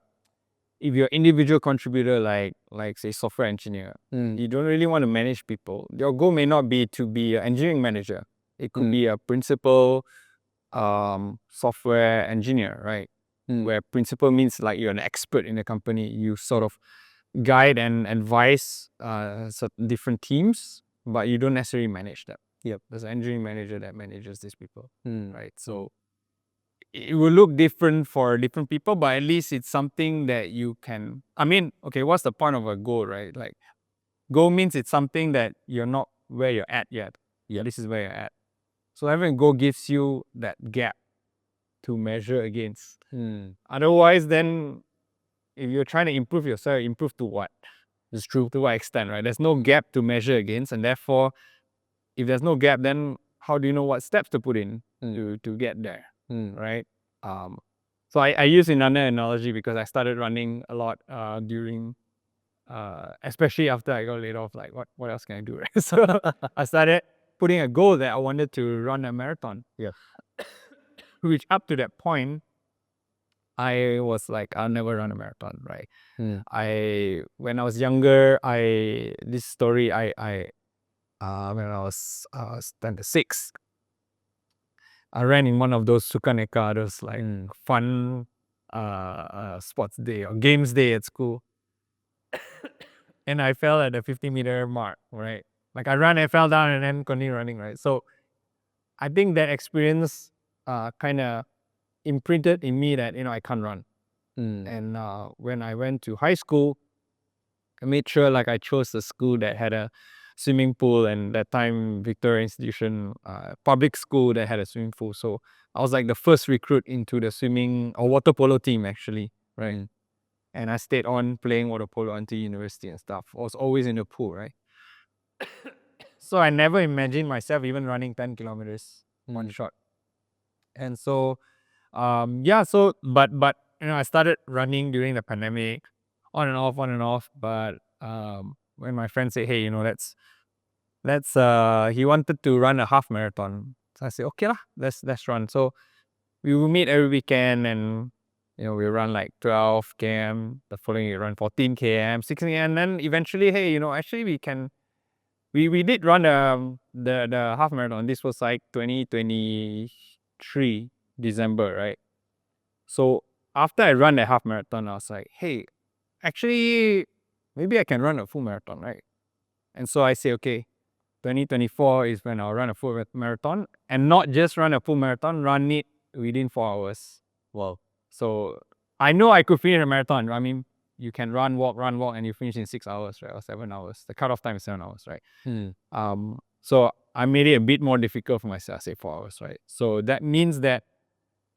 individual contributor, like say software engineer, you don't really want to manage people. Your goal may not be to be an engineering manager. It could be a principal software engineer, right? Where principal means like you're an expert in the company. You sort of guide and advise different teams, but you don't necessarily manage them. There's an engineering manager that manages these people, right? So it will look different for different people, but at least it's something that you can. I mean, okay, what's the point of a goal, right? Like, goal means it's something that you're not where you're at yet. This is where you're at. So having a goal gives you that gap to measure against. Otherwise, then if you're trying to improve yourself, improve to what? It's true. To what extent, right? There's no gap to measure against, and therefore, if there's no gap, then how do you know what steps to put in to get there, right? So I use another analogy because I started running a lot during, especially after I got laid off. Like, what else can I do, right? So I started putting a goal that I wanted to run a marathon. Which up to that point, I was like, I'll never run a marathon, right? When I was younger, this story, when I was 6, I ran in one of those sukaneka, those like fun sports day or games day at school. And I fell at the 50-meter mark, right? Like I ran, I fell down and then continued running, right? So I think that experience kind of imprinted in me that, I can't run. And when I went to high school, I made sure like I chose a school that had a swimming pool, and that time Victoria Institution, public school that had a swimming pool. So I was like the first recruit into the swimming or water polo team actually, right? And I stayed on playing water polo until university and stuff. I was always in the pool, right? So I never imagined myself even running 10 kilometers one shot. And so, but I started running during the pandemic, on and off. But when my friend said, hey, let's he wanted to run a half marathon. So I said, okay lah, let's run. So we will meet every weekend, and we run like 12 km. The following we run 14 km, 16 km, and then eventually, hey, actually we can. We did run the half marathon. This was like 2023 December, right? So after I run the half marathon, I was like, hey, actually, maybe I can run a full marathon, right? And so I say, okay, 2024 is when I'll run a full marathon, and not just run a full marathon, run it within 4 hours. Wow. So I know I could finish a marathon. I mean, you can run, walk, and you finish in 6 hours, right? Or 7 hours. The cutoff time is 7 hours, right? So I made it a bit more difficult for myself, say 4 hours, right? So that means that,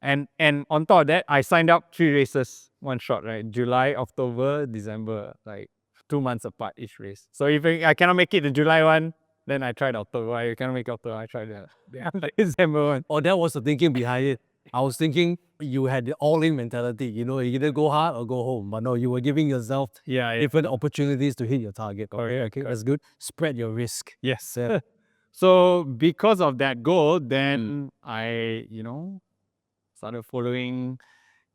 and on top of that, I signed up 3 races, one shot, right? July, October, December, like 2 months apart each race. So if I cannot make it the July one, then I tried October. I cannot make October, I tried the December one. Oh, that was the thinking behind it. I was thinking you had the all-in mentality. You either go hard or go home. But no, you were giving yourself different opportunities to hit your target. Okay, that's good. Spread your risk. Yes. So because of that goal, then I, started following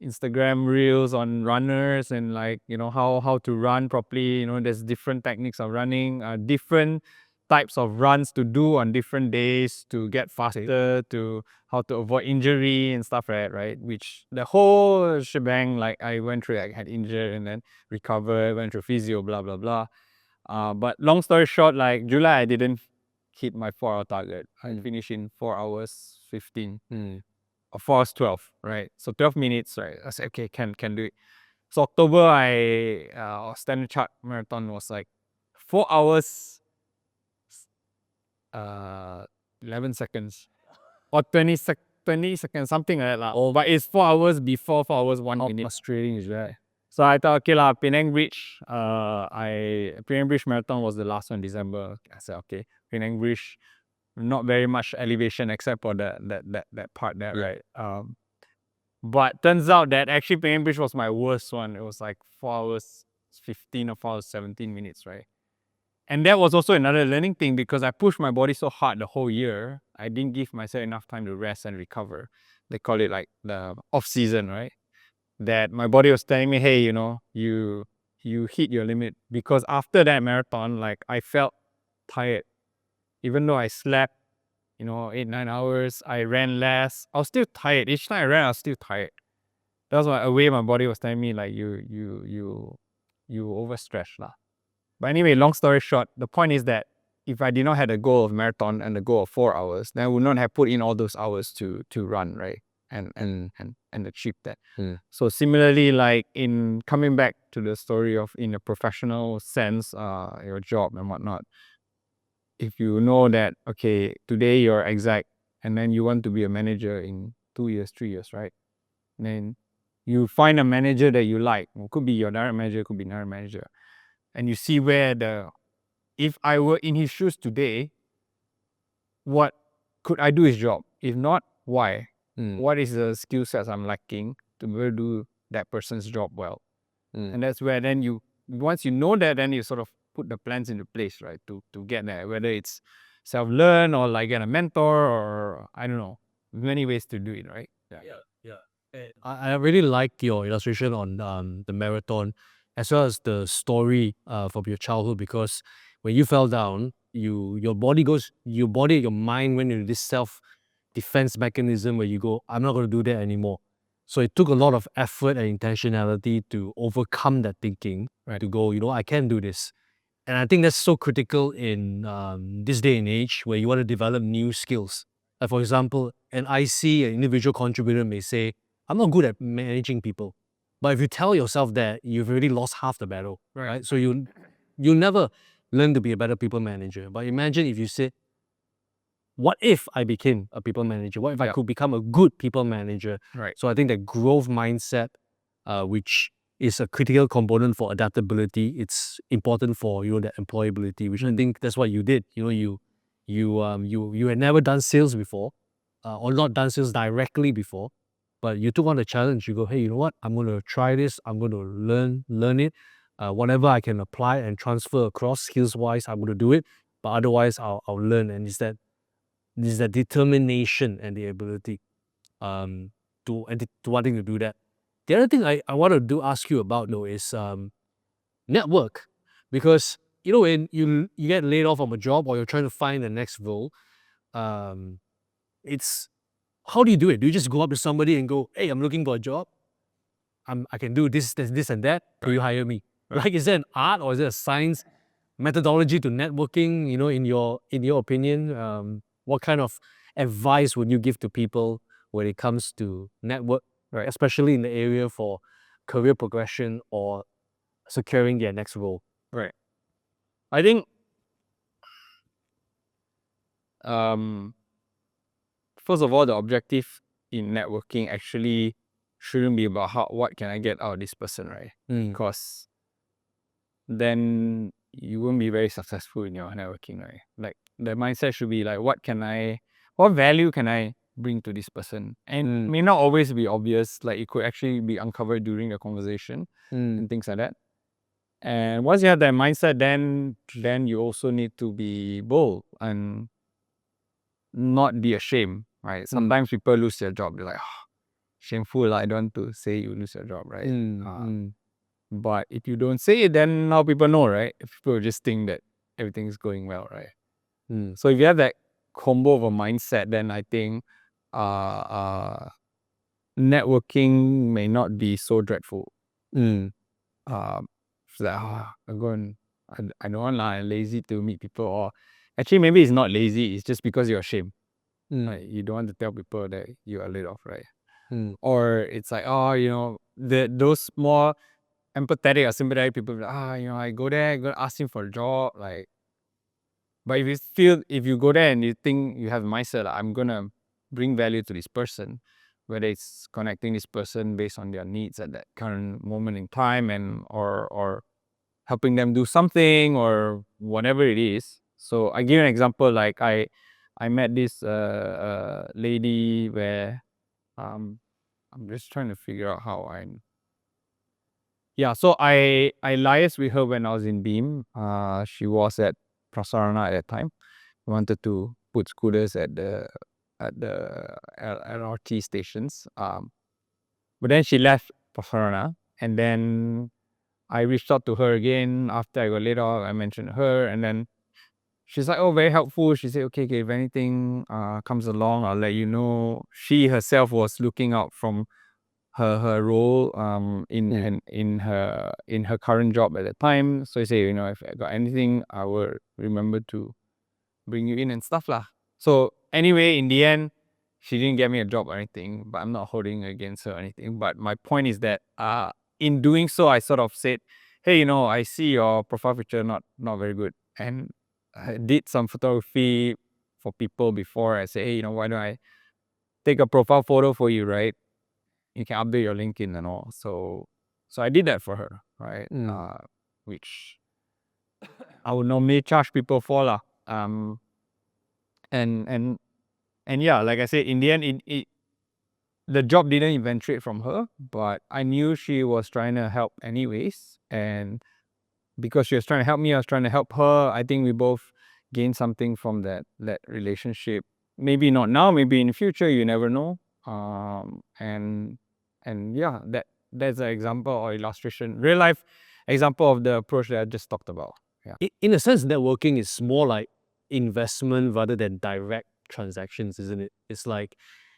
Instagram reels on runners and like, how to run properly. There's different techniques of running, different types of runs to do on different days to get faster, to how to avoid injury and stuff like that, right? Which the whole shebang, like I went through, I had injured and then recovered, went through physio, blah, blah, blah. But long story short, like July, I didn't hit my 4-hour target. I finished in 4 hours 15. Or 4 hours 12, right? So 12 minutes, right? I said, okay, can do it. So October, Standard Chart Marathon was like 4 hours 11 seconds. Or 20 seconds, something like that. But it's 4 hours before 4 hours 1 minute. Frustrating is right. So I thought, okay lah, Penang Bridge. Penang Bridge Marathon was the last one in December. I said, okay, Penang Bridge. not very much elevation except for that part there, right? But turns out that actually Penang Bridge was my worst one. It was like 4 hours 15 or 4 hours 17 minutes, right? And that was also another learning thing because I pushed my body so hard the whole year. I didn't give myself enough time to rest and recover. They call it like the off season, right? That my body was telling me, hey, you hit your limit. Because after that marathon, like I felt tired. Even though I slept, 8-9 hours, I ran less. I was still tired. Each time I ran, I was still tired. That was a way my body was telling me like you overstretched lah. But anyway, long story short, the point is that if I did not have the goal of marathon and the goal of 4 hours, then I would not have put in all those hours to run, right? And achieve that. So similarly, like in coming back to the story of in a professional sense, your job and whatnot, if you know that, okay, today you're exec and then you want to be a manager in 2 years, 3 years, right? Then you find a manager that you like. It could be your direct manager, could be another manager. And you see where if I were in his shoes today, what could I do his job? If not, why? What is the skill sets I'm lacking to be able to do that person's job well? And that's where then once you know that, then you sort of put the plans into place, right? To get there, whether it's self-learn or like get a mentor or I don't know, many ways to do it, right? Yeah. I really like your illustration on the marathon as well as the story from your childhood, because when you fell down, your mind went into this self-defense mechanism where you go, I'm not going to do that anymore. So it took a lot of effort and intentionality to overcome that thinking, right? To go, I can do this. And I think that's so critical in this day and age where you want to develop new skills. Like for example, an IC, an individual contributor may say, I'm not good at managing people. But if you tell yourself that, you've already lost half the battle, right? So you'll never learn to be a better people manager. But imagine if you say, what if I became a people manager? What if I could become a good people manager? Right. So I think that growth mindset, which is a critical component for adaptability, it's important for that employability, which I think that's what you did. You had never done sales before, or not done sales directly before, but you took on the challenge. You go, hey, you know what? I'm going to try this. I'm going to learn it. Whatever I can apply and transfer across skills wise, I'm going to do it. But otherwise, I'll learn. And is that determination and the ability to wanting to do that. The other thing I want to ask you about though is network, because when you get laid off from a job or you're trying to find the next role, it's how do you do it? Do you just go up to somebody and go, hey, I'm looking for a job, I can do this and that, do you hire me? Like, is there an art or is there a science methodology to networking, in your opinion? What kind of advice would you give to people when it comes to network, right? Especially in the area for career progression or securing their next role? Right. I think first of all, the objective in networking actually shouldn't be about what can I get out of this person, right? Because then you won't be very successful in your networking, right? Like the mindset should be like, what value can I bring to this person? And it may not always be obvious, like it could actually be uncovered during the conversation and things like that. And once you have that mindset, then you also need to be bold and not be ashamed, right? Sometimes people lose their job. They're like, oh, shameful. I don't want to say you lose your job, right? But if you don't say it, then now people know, right? People just think that everything's going well, right? So if you have that combo of a mindset, then I think networking may not be so dreadful. It's like, I'm going, I don't want, I'm lazy to meet people. Or actually, maybe it's not lazy, it's just because you're ashamed. Right? You don't want to tell people that you are laid off, right? Or it's like, those more empathetic or sympathetic people, like, I go there, go ask him for a job, like. But if you go there and you think you have a mindset, like, I'm gonna bring value to this person, whether it's connecting this person based on their needs at that current moment in time, and or helping them do something or whatever it is. So I give you an example, like I met this lady where I'm just trying to figure out how so I liaised with her when I was in Beam. She was at Prasarana at that time. Wanted to put scooters at the LRT stations. But then she left Prasarana, and then I reached out to her again after I got laid off. I mentioned her, and then she's like, "Oh, very helpful." She said, "Okay, if anything comes along, I'll let you know." She herself was looking out from her role in her current job at the time. So I say, if I got anything, I will remember to bring you in and stuff lah. So anyway, in the end, she didn't get me a job or anything, but I'm not holding against her or anything. But my point is that in doing so, I sort of said, "Hey, I see your profile picture not very good." And I did some photography for people before. I say, "Hey, why don't I take a profile photo for you, right? You can update your LinkedIn and all." So I did that for her, right? Which I would normally charge people for lah. And yeah, like I said, in the end, the job didn't eventuate from her, but I knew she was trying to help anyways. And because she was trying to help me, I was trying to help her. I think we both gained something from that relationship. Maybe not now, maybe in the future, you never know. And yeah, that's an example or illustration, real life example of the approach that I just talked about. Yeah. In a sense, networking is more like investment rather than direct transactions, isn't it? It's like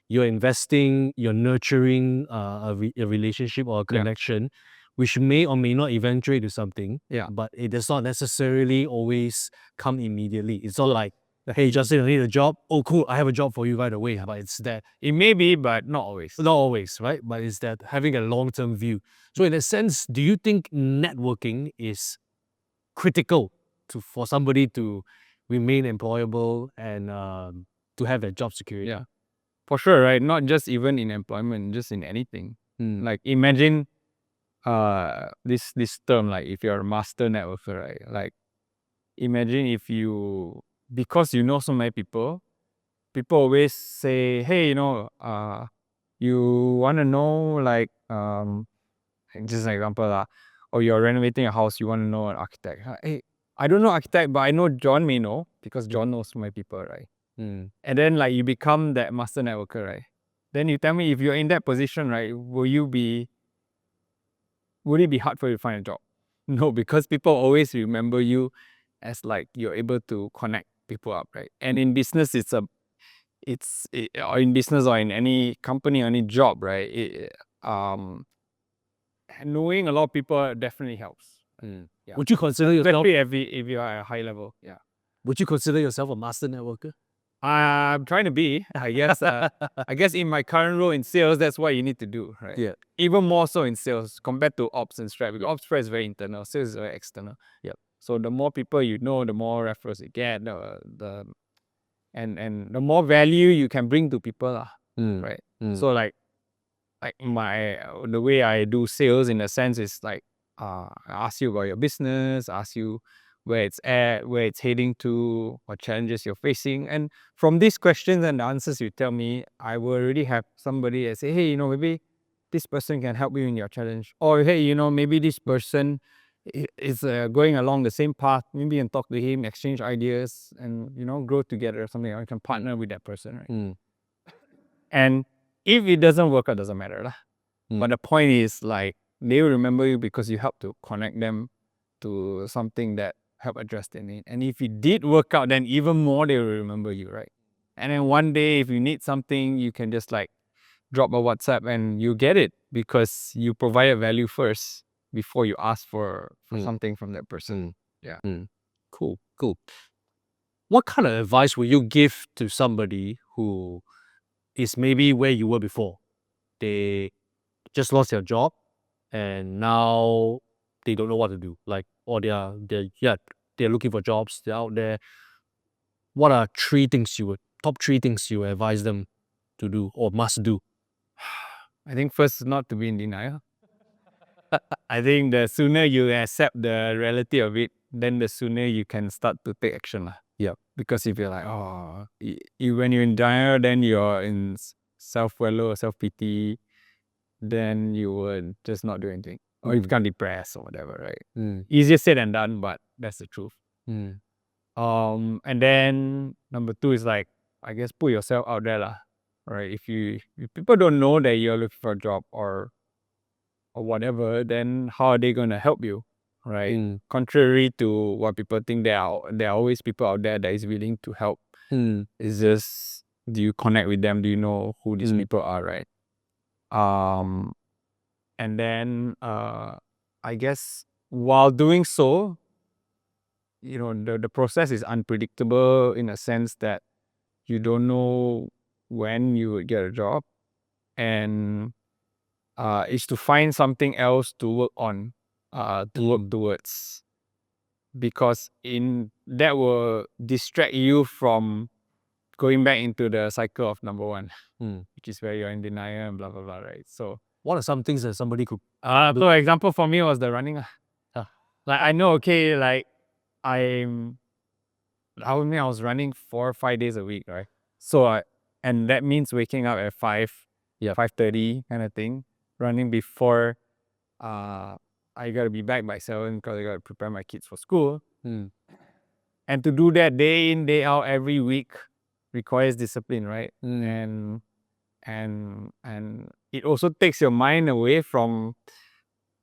you're investing, you're nurturing a relationship or a connection, which may or may not eventuate to something. Yeah. But it does not necessarily always come immediately. It's not like, "Hey, Justin, I need a job. Oh, cool, I have a job for you right away." But it's that, It may be, but not always. not always, right? But it's that having a long-term view. So in a sense, do you think networking is critical for somebody to remain employable and to have that job security? Yeah, for sure, right? Not just even in employment, just in anything. Like imagine this term, like if you're a master networker, right? Like imagine if you, because you know so many people always say, "Hey, you want to know, like just an example or you're renovating a house, you want to know an architect. Hey, I don't know architect, but I know John may know because John knows so many people, right?" And then like you become that master networker, right? Then you tell me, if you're in that position, right, would it be hard for you to find a job? No, because people always remember you as like you're able to connect people up, right? And in business, or in business or in any company or any job, right? Knowing a lot of people definitely helps. Yeah. Would you consider yourself? Especially if you are at a high level. Yeah. Would you consider yourself a master networker? I'm trying to be, I guess. I guess in my current role in sales, that's what you need to do, right? Yeah. Even more so in sales compared to ops and strat. Because ops strat is very internal, sales is very external. Yep. So the more people you know, the more referrals you get, and the more value you can bring to people, right? So like the way I do sales in a sense is like I ask you about your business, ask you where it's at, where it's heading to, what challenges you're facing. And from these questions and the answers you tell me, I will already have somebody that say, "Hey, maybe this person can help you in your challenge." Or, "Hey, maybe this person is going along the same path. Maybe you can talk to him, exchange ideas, and, grow together or something. Or you can partner with that person, right?" And if it doesn't work out, doesn't matter. But the point is, like, they will remember you because you help to connect them to something that help address their need. And if it did work out, then even more they will remember you, right? And then one day, if you need something, you can just like drop a WhatsApp and you get it because you provided value first before you ask for something from that person. Yeah. Cool. What kind of advice would you give to somebody who is maybe where you were before? They just lost their job and now they don't know what to do. Like, or they're looking for jobs, they're out there. What are top three things you would advise them to do or must do? I think first, not to be in denial. I think the sooner you accept the reality of it, then the sooner you can start to take action. Yep. Because if you're like, oh, when you're in denial, then you're in self-wallow or self-pity, then you would just not do anything. Or you become depressed or whatever, right? Easier said than done, but that's the truth. And then number 2 is like, I guess put yourself out there lah. Right? If people don't know that you're looking for a job or whatever, then how are they gonna help you? Right? Contrary to what people think, there are always people out there that is willing to help. It's just, do you connect with them? Do you know who these people are, right? And then I guess while doing so, the process is unpredictable in a sense that you don't know when you would get a job, and is to find something else to work on, to work towards, because that will distract you from going back into the cycle of number 1, which is where you're in denial and blah blah blah, right? So what are some things that somebody could so example for me was the running. Like I know, okay, like I was running 4 or 5 days a week, right? So and that means waking up at 5:30 kind of thing, running before I gotta be back by 7 because I gotta prepare my kids for school. And to do that day in, day out every week requires discipline, right? And it also takes your mind away from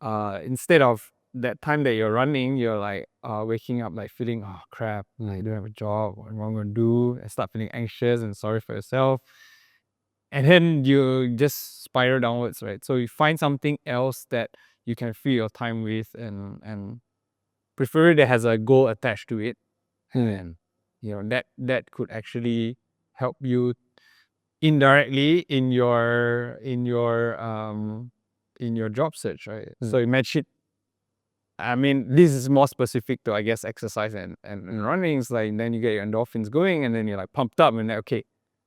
instead of that time that you're running, you're like waking up like feeling, oh crap, I don't have a job, what am I gonna do? And start feeling anxious and sorry for yourself. And then you just spiral downwards, right? So you find something else that you can fill your time with, and preferably that has a goal attached to it. And that could actually help you indirectly in your job search, right? So imagine, I mean, this is more specific to, I guess, exercise and running. It's like, then you get your endorphins going, and then you're like pumped up, and then, okay,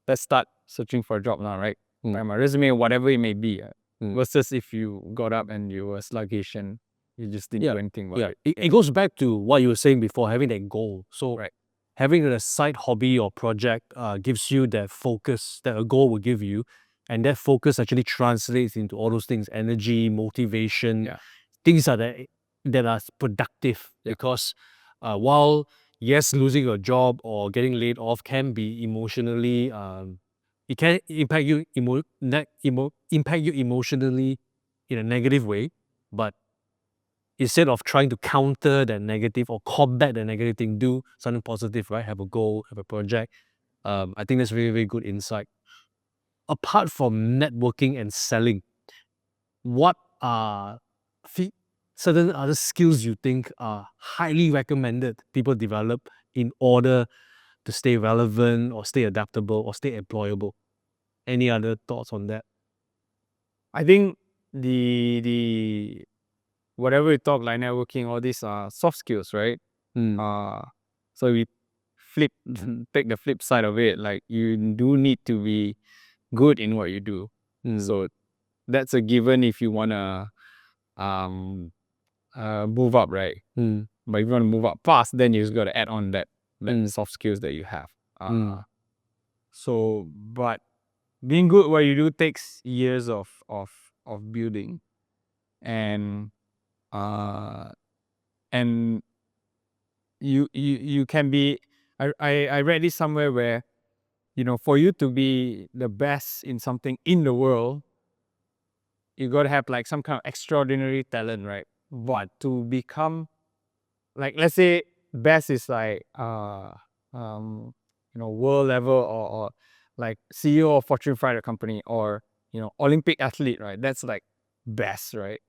let's start searching for a job now, right? Write my resume, whatever it may be. Versus if you got up and you were sluggish and you just didn't do anything about it. It goes back to what you were saying before, having that goal. So having a side hobby or project gives you that focus that a goal will give you, and that focus actually translates into all those things: energy, motivation, things that are productive. Because while yes, losing your job or getting laid off can be emotionally, it can impact you impact you emotionally in a negative way, but instead of trying to counter that negative or combat the negative thing, do something positive, right? Have a goal, have a project. I think that's very, very good insight. Apart from networking and selling, what are certain other skills you think are highly recommended people develop in order to stay relevant or stay adaptable or stay employable? Any other thoughts on that? I think the whatever we talk, like networking, all these are soft skills, right? So we take the flip side of it, like you do need to be good in what you do. So that's a given if you wanna move up, right? But if you want to move up fast, then you just got to add on that soft skills that you have. So, but being good what you do takes years of building, and you can be. I read this somewhere where, for you to be the best in something in the world, you got to have like some kind of extraordinary talent, right? But to become, like, let's say best is like world level, or like CEO of Fortune 500 company, or Olympic athlete, right? That's like best, right?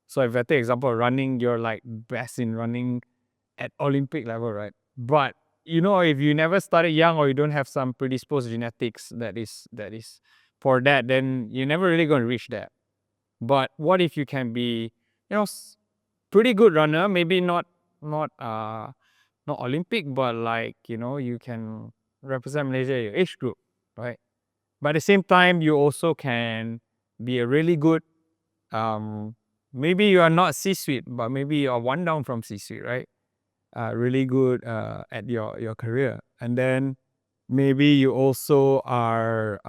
So if I take example of running, you're like best in running at Olympic level, right? But if you never started young, or you don't have some predisposed genetics that is for that, then you're never really going to reach that. But what if you can be pretty good runner, maybe not Olympic, but like you can represent Malaysia your age group, right? But at the same time, you also can be a really good maybe you are not C-suite, but maybe you are one down from C-suite, right? really good at your career. And then maybe you also are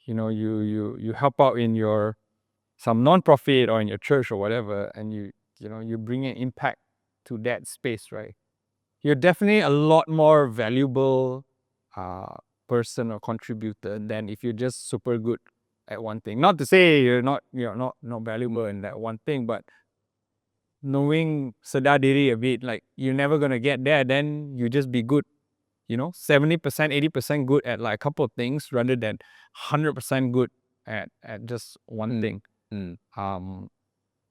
you help out in your some non-profit or in your church or whatever, and you bring an impact to that space, right? You're definitely a lot more valuable person or contributor than if you're just super good at one thing. Not to say you're not valuable in that one thing, but knowing sedar diri a bit, like you're never gonna get there, then you just be good, 70%, 80% good at like a couple of things rather than 100% good at just one thing.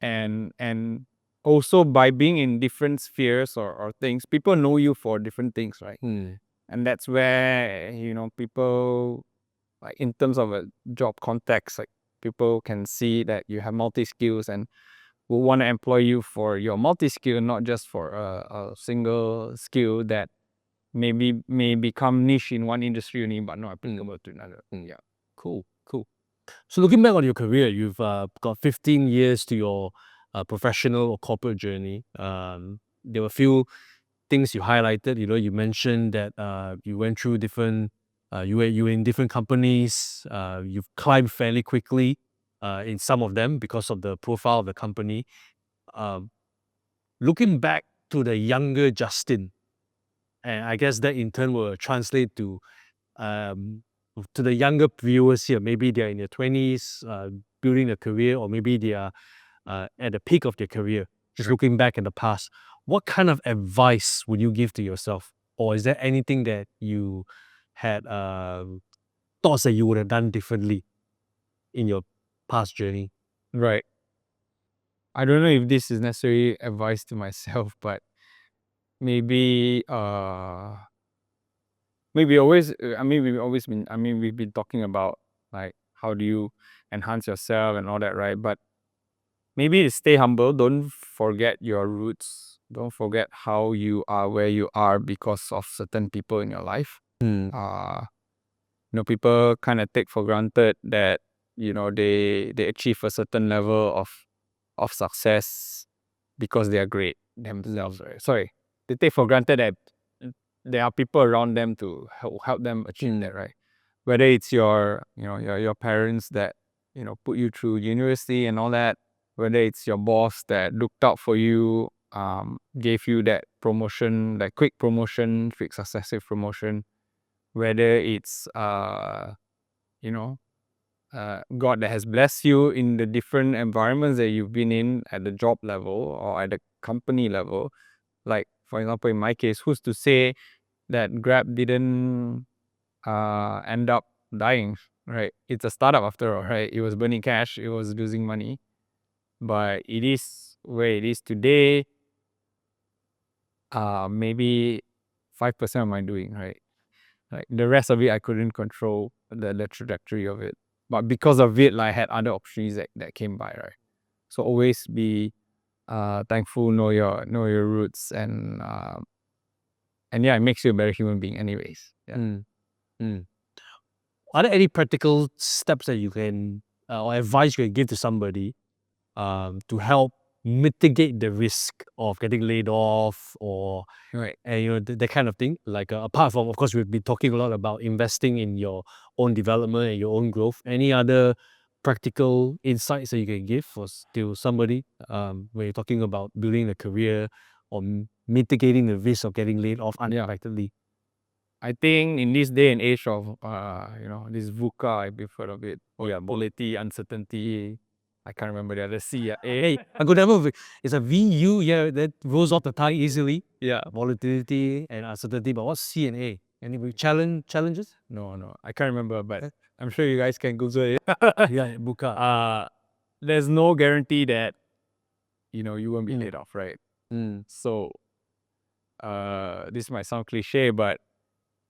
And also by being in different spheres or things, people know you for different things, right? And that's where, people, like in terms of a job context, like people can see that you have multi-skills and will want to employ you for your multi-skill, not just for a single skill that maybe may become niche in one industry only, but not applicable to another. Yeah. Cool. So looking back on your career, you've got 15 years to your professional or corporate journey. There were a few things you highlighted. You mentioned that you went through different, you were in different companies. You've climbed fairly quickly in some of them because of the profile of the company. Looking back to the younger Justin, and I guess that in turn will translate to the younger viewers here. Maybe they're in their 20s, building a career, or maybe they are at the peak of their career, just looking back in the past. What kind of advice would you give to yourself? Or is there anything that you had thoughts that you would have done differently in your past journey? Right. I don't know if this is necessarily advice to myself, but maybe we've been talking about like how do you enhance yourself and all that, right? But maybe to stay humble, don't forget your roots, don't forget how you are where you are because of certain people in your life. People kind of take for granted that they achieve a certain level of success because they are great themselves, right? Sorry, they take for granted that there are people around them to help them achieve that, right? Whether it's your parents that put you through university and all that, whether it's your boss that looked out for you, gave you that promotion, that quick promotion, quick successive promotion, whether it's God that has blessed you in the different environments that you've been in at the job level or at the company level. Like, for example, in my case, who's to say that Grab didn't end up dying, right? It's a startup after all, right? It was burning cash, it was losing money, but it is where it is today. Maybe 5% of my doing, right? Like the rest of it, I couldn't control the trajectory of it. But because of it, like, I had other opportunities that came by, right? So always be thankful, know your roots, and yeah, it makes you a better human being anyways. Yeah. Are there any practical steps that you can, or advice you can give to somebody to help mitigate the risk of getting laid off, or Right. that kind of thing? Like apart from, of course, we've been talking a lot about investing in your own development and your own growth. Any other practical insights that you can give to somebody when you're talking about building a career or mitigating the risk of getting laid off unexpectedly? I think in this day and age of this VUCA, I've heard of it. Volatility, uncertainty. I can't remember the other C. Hey, I could never. It's a VU, yeah, that rolls off the tongue easily. Yeah. Volatility and uncertainty. But what's C and A? Any challenges? No, I can't remember, but I'm sure you guys can Google it. Yeah, Buka. There's no guarantee that you won't be laid off, right? So this might sound cliche, but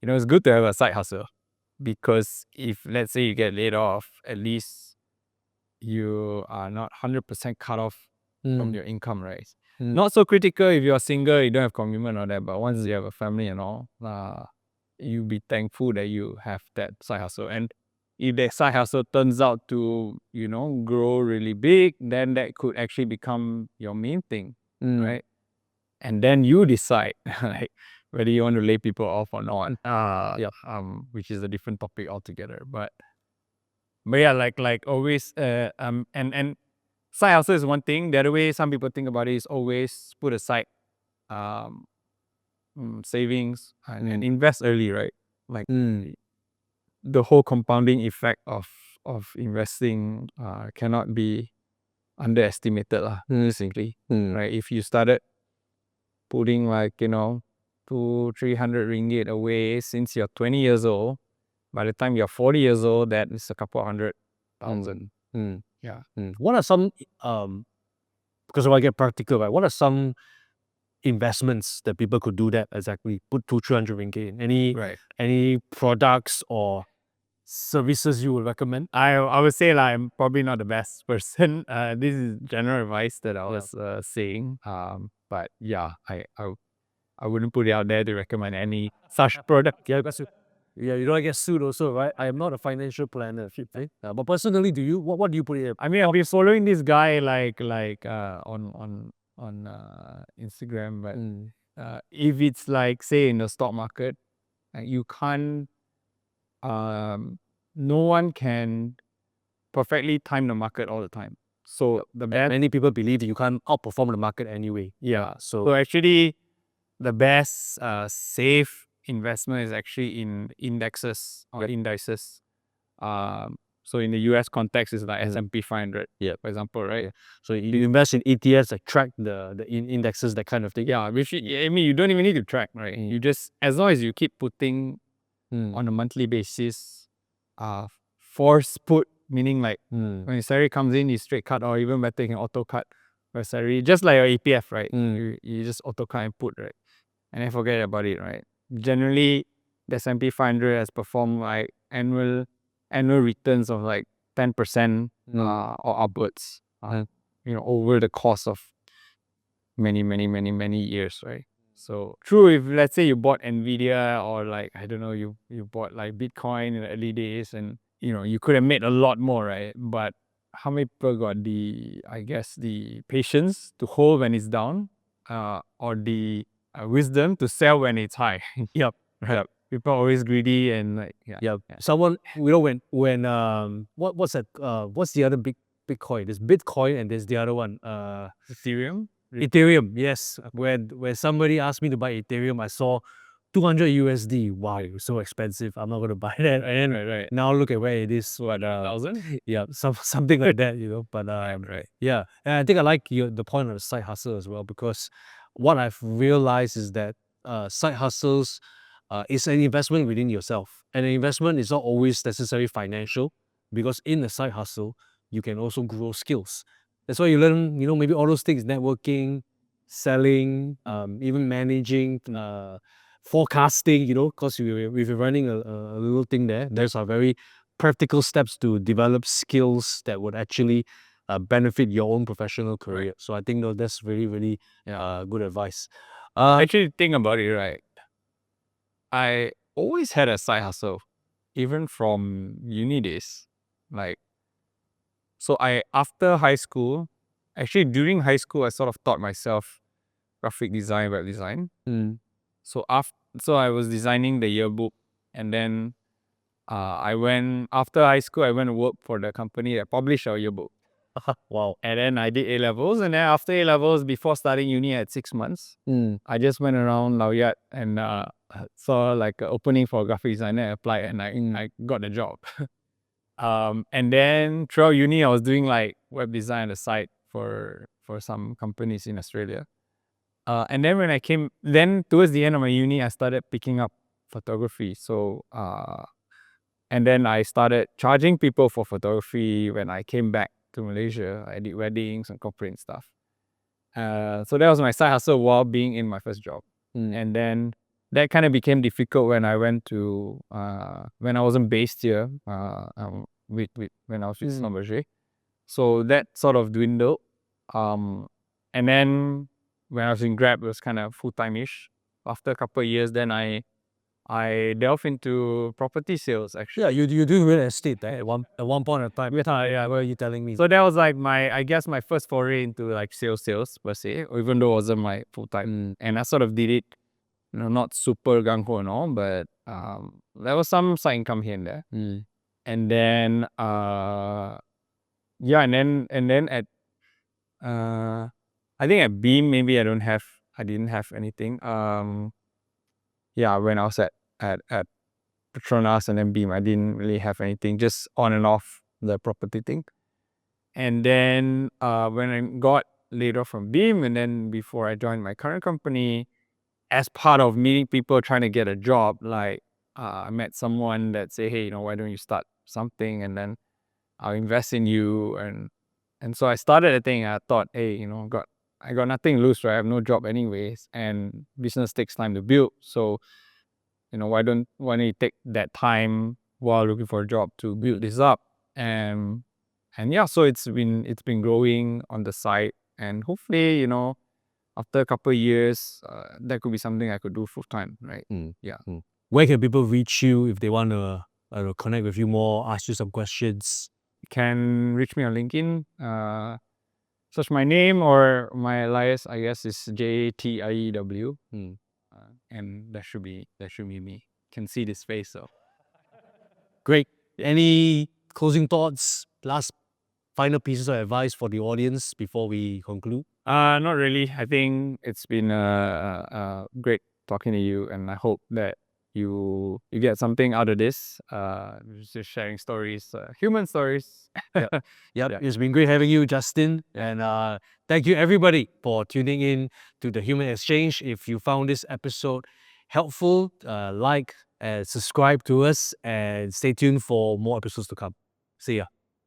it's good to have a side hustle, because if, let's say, you get laid off, at least you are not 100% cut off from your income, right? Not so critical if you're single, you don't have commitment or that, but once you have a family and all, you be thankful that you have that side hustle. And if that side hustle turns out to grow really big, then that could actually become your main thing, right? and then you decide like whether you want to lay people off or not. Which is a different topic altogether. But yeah, like always, and side hustle is one thing. The other way some people think about it is always put aside um savings and invest early, right? Like the whole compounding effect of investing cannot be underestimated basically. Right? If you started putting like 200-300 ringgit away since you're 20 years old, by the time you're 40 years old, that is a couple 100,000. Yeah. What are some because if I get practical, right? What are some investments that people could do that exactly? Put 200-300 ringgit in any products or services you would recommend? I would say like I'm probably not the best person. This is general advice that I was saying. But yeah, I wouldn't put it out there to recommend any such product. Yeah, you don't get sued also, right? I am not a financial planner, but personally, what do you put in? I mean, I'll be following this guy like on Instagram, but if it's like say in the stock market, you can't no one can perfectly time the market all the time. So the best, many people believe that you can't outperform the market anyway. So actually, the best safe investment is actually in indexes or indices. So in the US context, it's like S&P 500, for example, right? So you invest in ETFs that track the indexes, that kind of thing. Yeah, which I mean, you don't even need to track, right? You just, as long as you keep putting on a monthly basis, force put, meaning like when your salary comes in, you straight cut, or even better, you can auto cut your salary, just like your EPF, right? You just auto cut and put, right? And then forget about it, right? Generally, the S&P 500 has performed like annual returns of like 10% or upwards, over the course of many years, right? So true, if let's say you bought Nvidia or like I don't know, you bought like Bitcoin in the early days, and you could have made a lot more, right? But how many people got the patience to hold when it's down, or the wisdom to sell when it's high? Right. People are always greedy and like Someone when what's that? What's the other big Bitcoin? There's Bitcoin and there's the other one. Ethereum. Ethereum, yes. When somebody asked me to buy Ethereum, I saw 200 USD. Wow, it was so expensive. I'm not going to buy that. And then now look at where it is. What 1,000? Yeah, something like that, But yeah, and I think I like the point of the side hustle as well, because what I've realized is that side hustles is an investment within yourself, and an investment is not always necessarily financial, because in the side hustle you can also grow skills. That's why you learn, maybe all those things: networking, selling, even managing, forecasting. Because if you're running a little thing there, there's a very practical steps to develop skills that would actually benefit your own professional career. Right. So I think that's really, really good advice. Actually, think about it, right? I always had a side hustle, even from uni days. Like, so after high school, actually during high school, I sort of taught myself graphic design, web design. So I was designing the yearbook, and then after high school, I went to work for the company that published our yearbook. Wow. And then I did A-levels, and then after A-levels, before starting uni, I had 6 months. I just went around Lao Yat and saw like an opening for a graphic designer, applied, and I got the job. And then throughout uni, I was doing like web design on the side for some companies in Australia. And then then towards the end of my uni, I started picking up photography. So, and then I started charging people for photography when I came back to Malaysia. I did weddings and corporate stuff. So that was my side hustle while being in my first job. And then that kind of became difficult when I went to when I wasn't based here when I was with Schlumberger. So that sort of dwindled. And then when I was in Grab, it was kind of full-time-ish. After a couple of years, then I I delved into property sales actually. Yeah, you do real estate at one point of time. Yeah, what are you telling me? So that was like I guess my first foray into like sales per se, even though it wasn't my full time. And I sort of did it, not super gung ho and all, but there was some side income here and there. And then yeah, and then at I think at Beam maybe I didn't have anything. Yeah, when I was at Petronas and then Beam, I didn't really have anything, just on and off the property thing. And then when I got laid off from Beam, and then before I joined my current company, as part of meeting people trying to get a job, like I met someone that say, hey, why don't you start something, and then I'll invest in you. And so I started a thing. I thought, hey, I got nothing to lose, right? I have no job anyways, and business takes time to build. So, why don't you take that time while looking for a job to build this up? And yeah, so it's been growing on the side, and hopefully, after a couple of years, that could be something I could do full time, right? Yeah. Where can people reach you if they want to connect with you more, ask you some questions? You can reach me on LinkedIn. Search my name, or my alias, I guess, is JTIEW. And that should be me. Can see this face, so. Great. Any closing thoughts, last final pieces of advice for the audience before we conclude? Not really. I think it's been great talking to you, and I hope that you get something out of this. Just sharing stories, human stories. Yep. It's been great having you, Justin. And thank you everybody for tuning in to the Human Exchange. If you found this episode helpful, like and subscribe to us, and stay tuned for more episodes to come. See ya.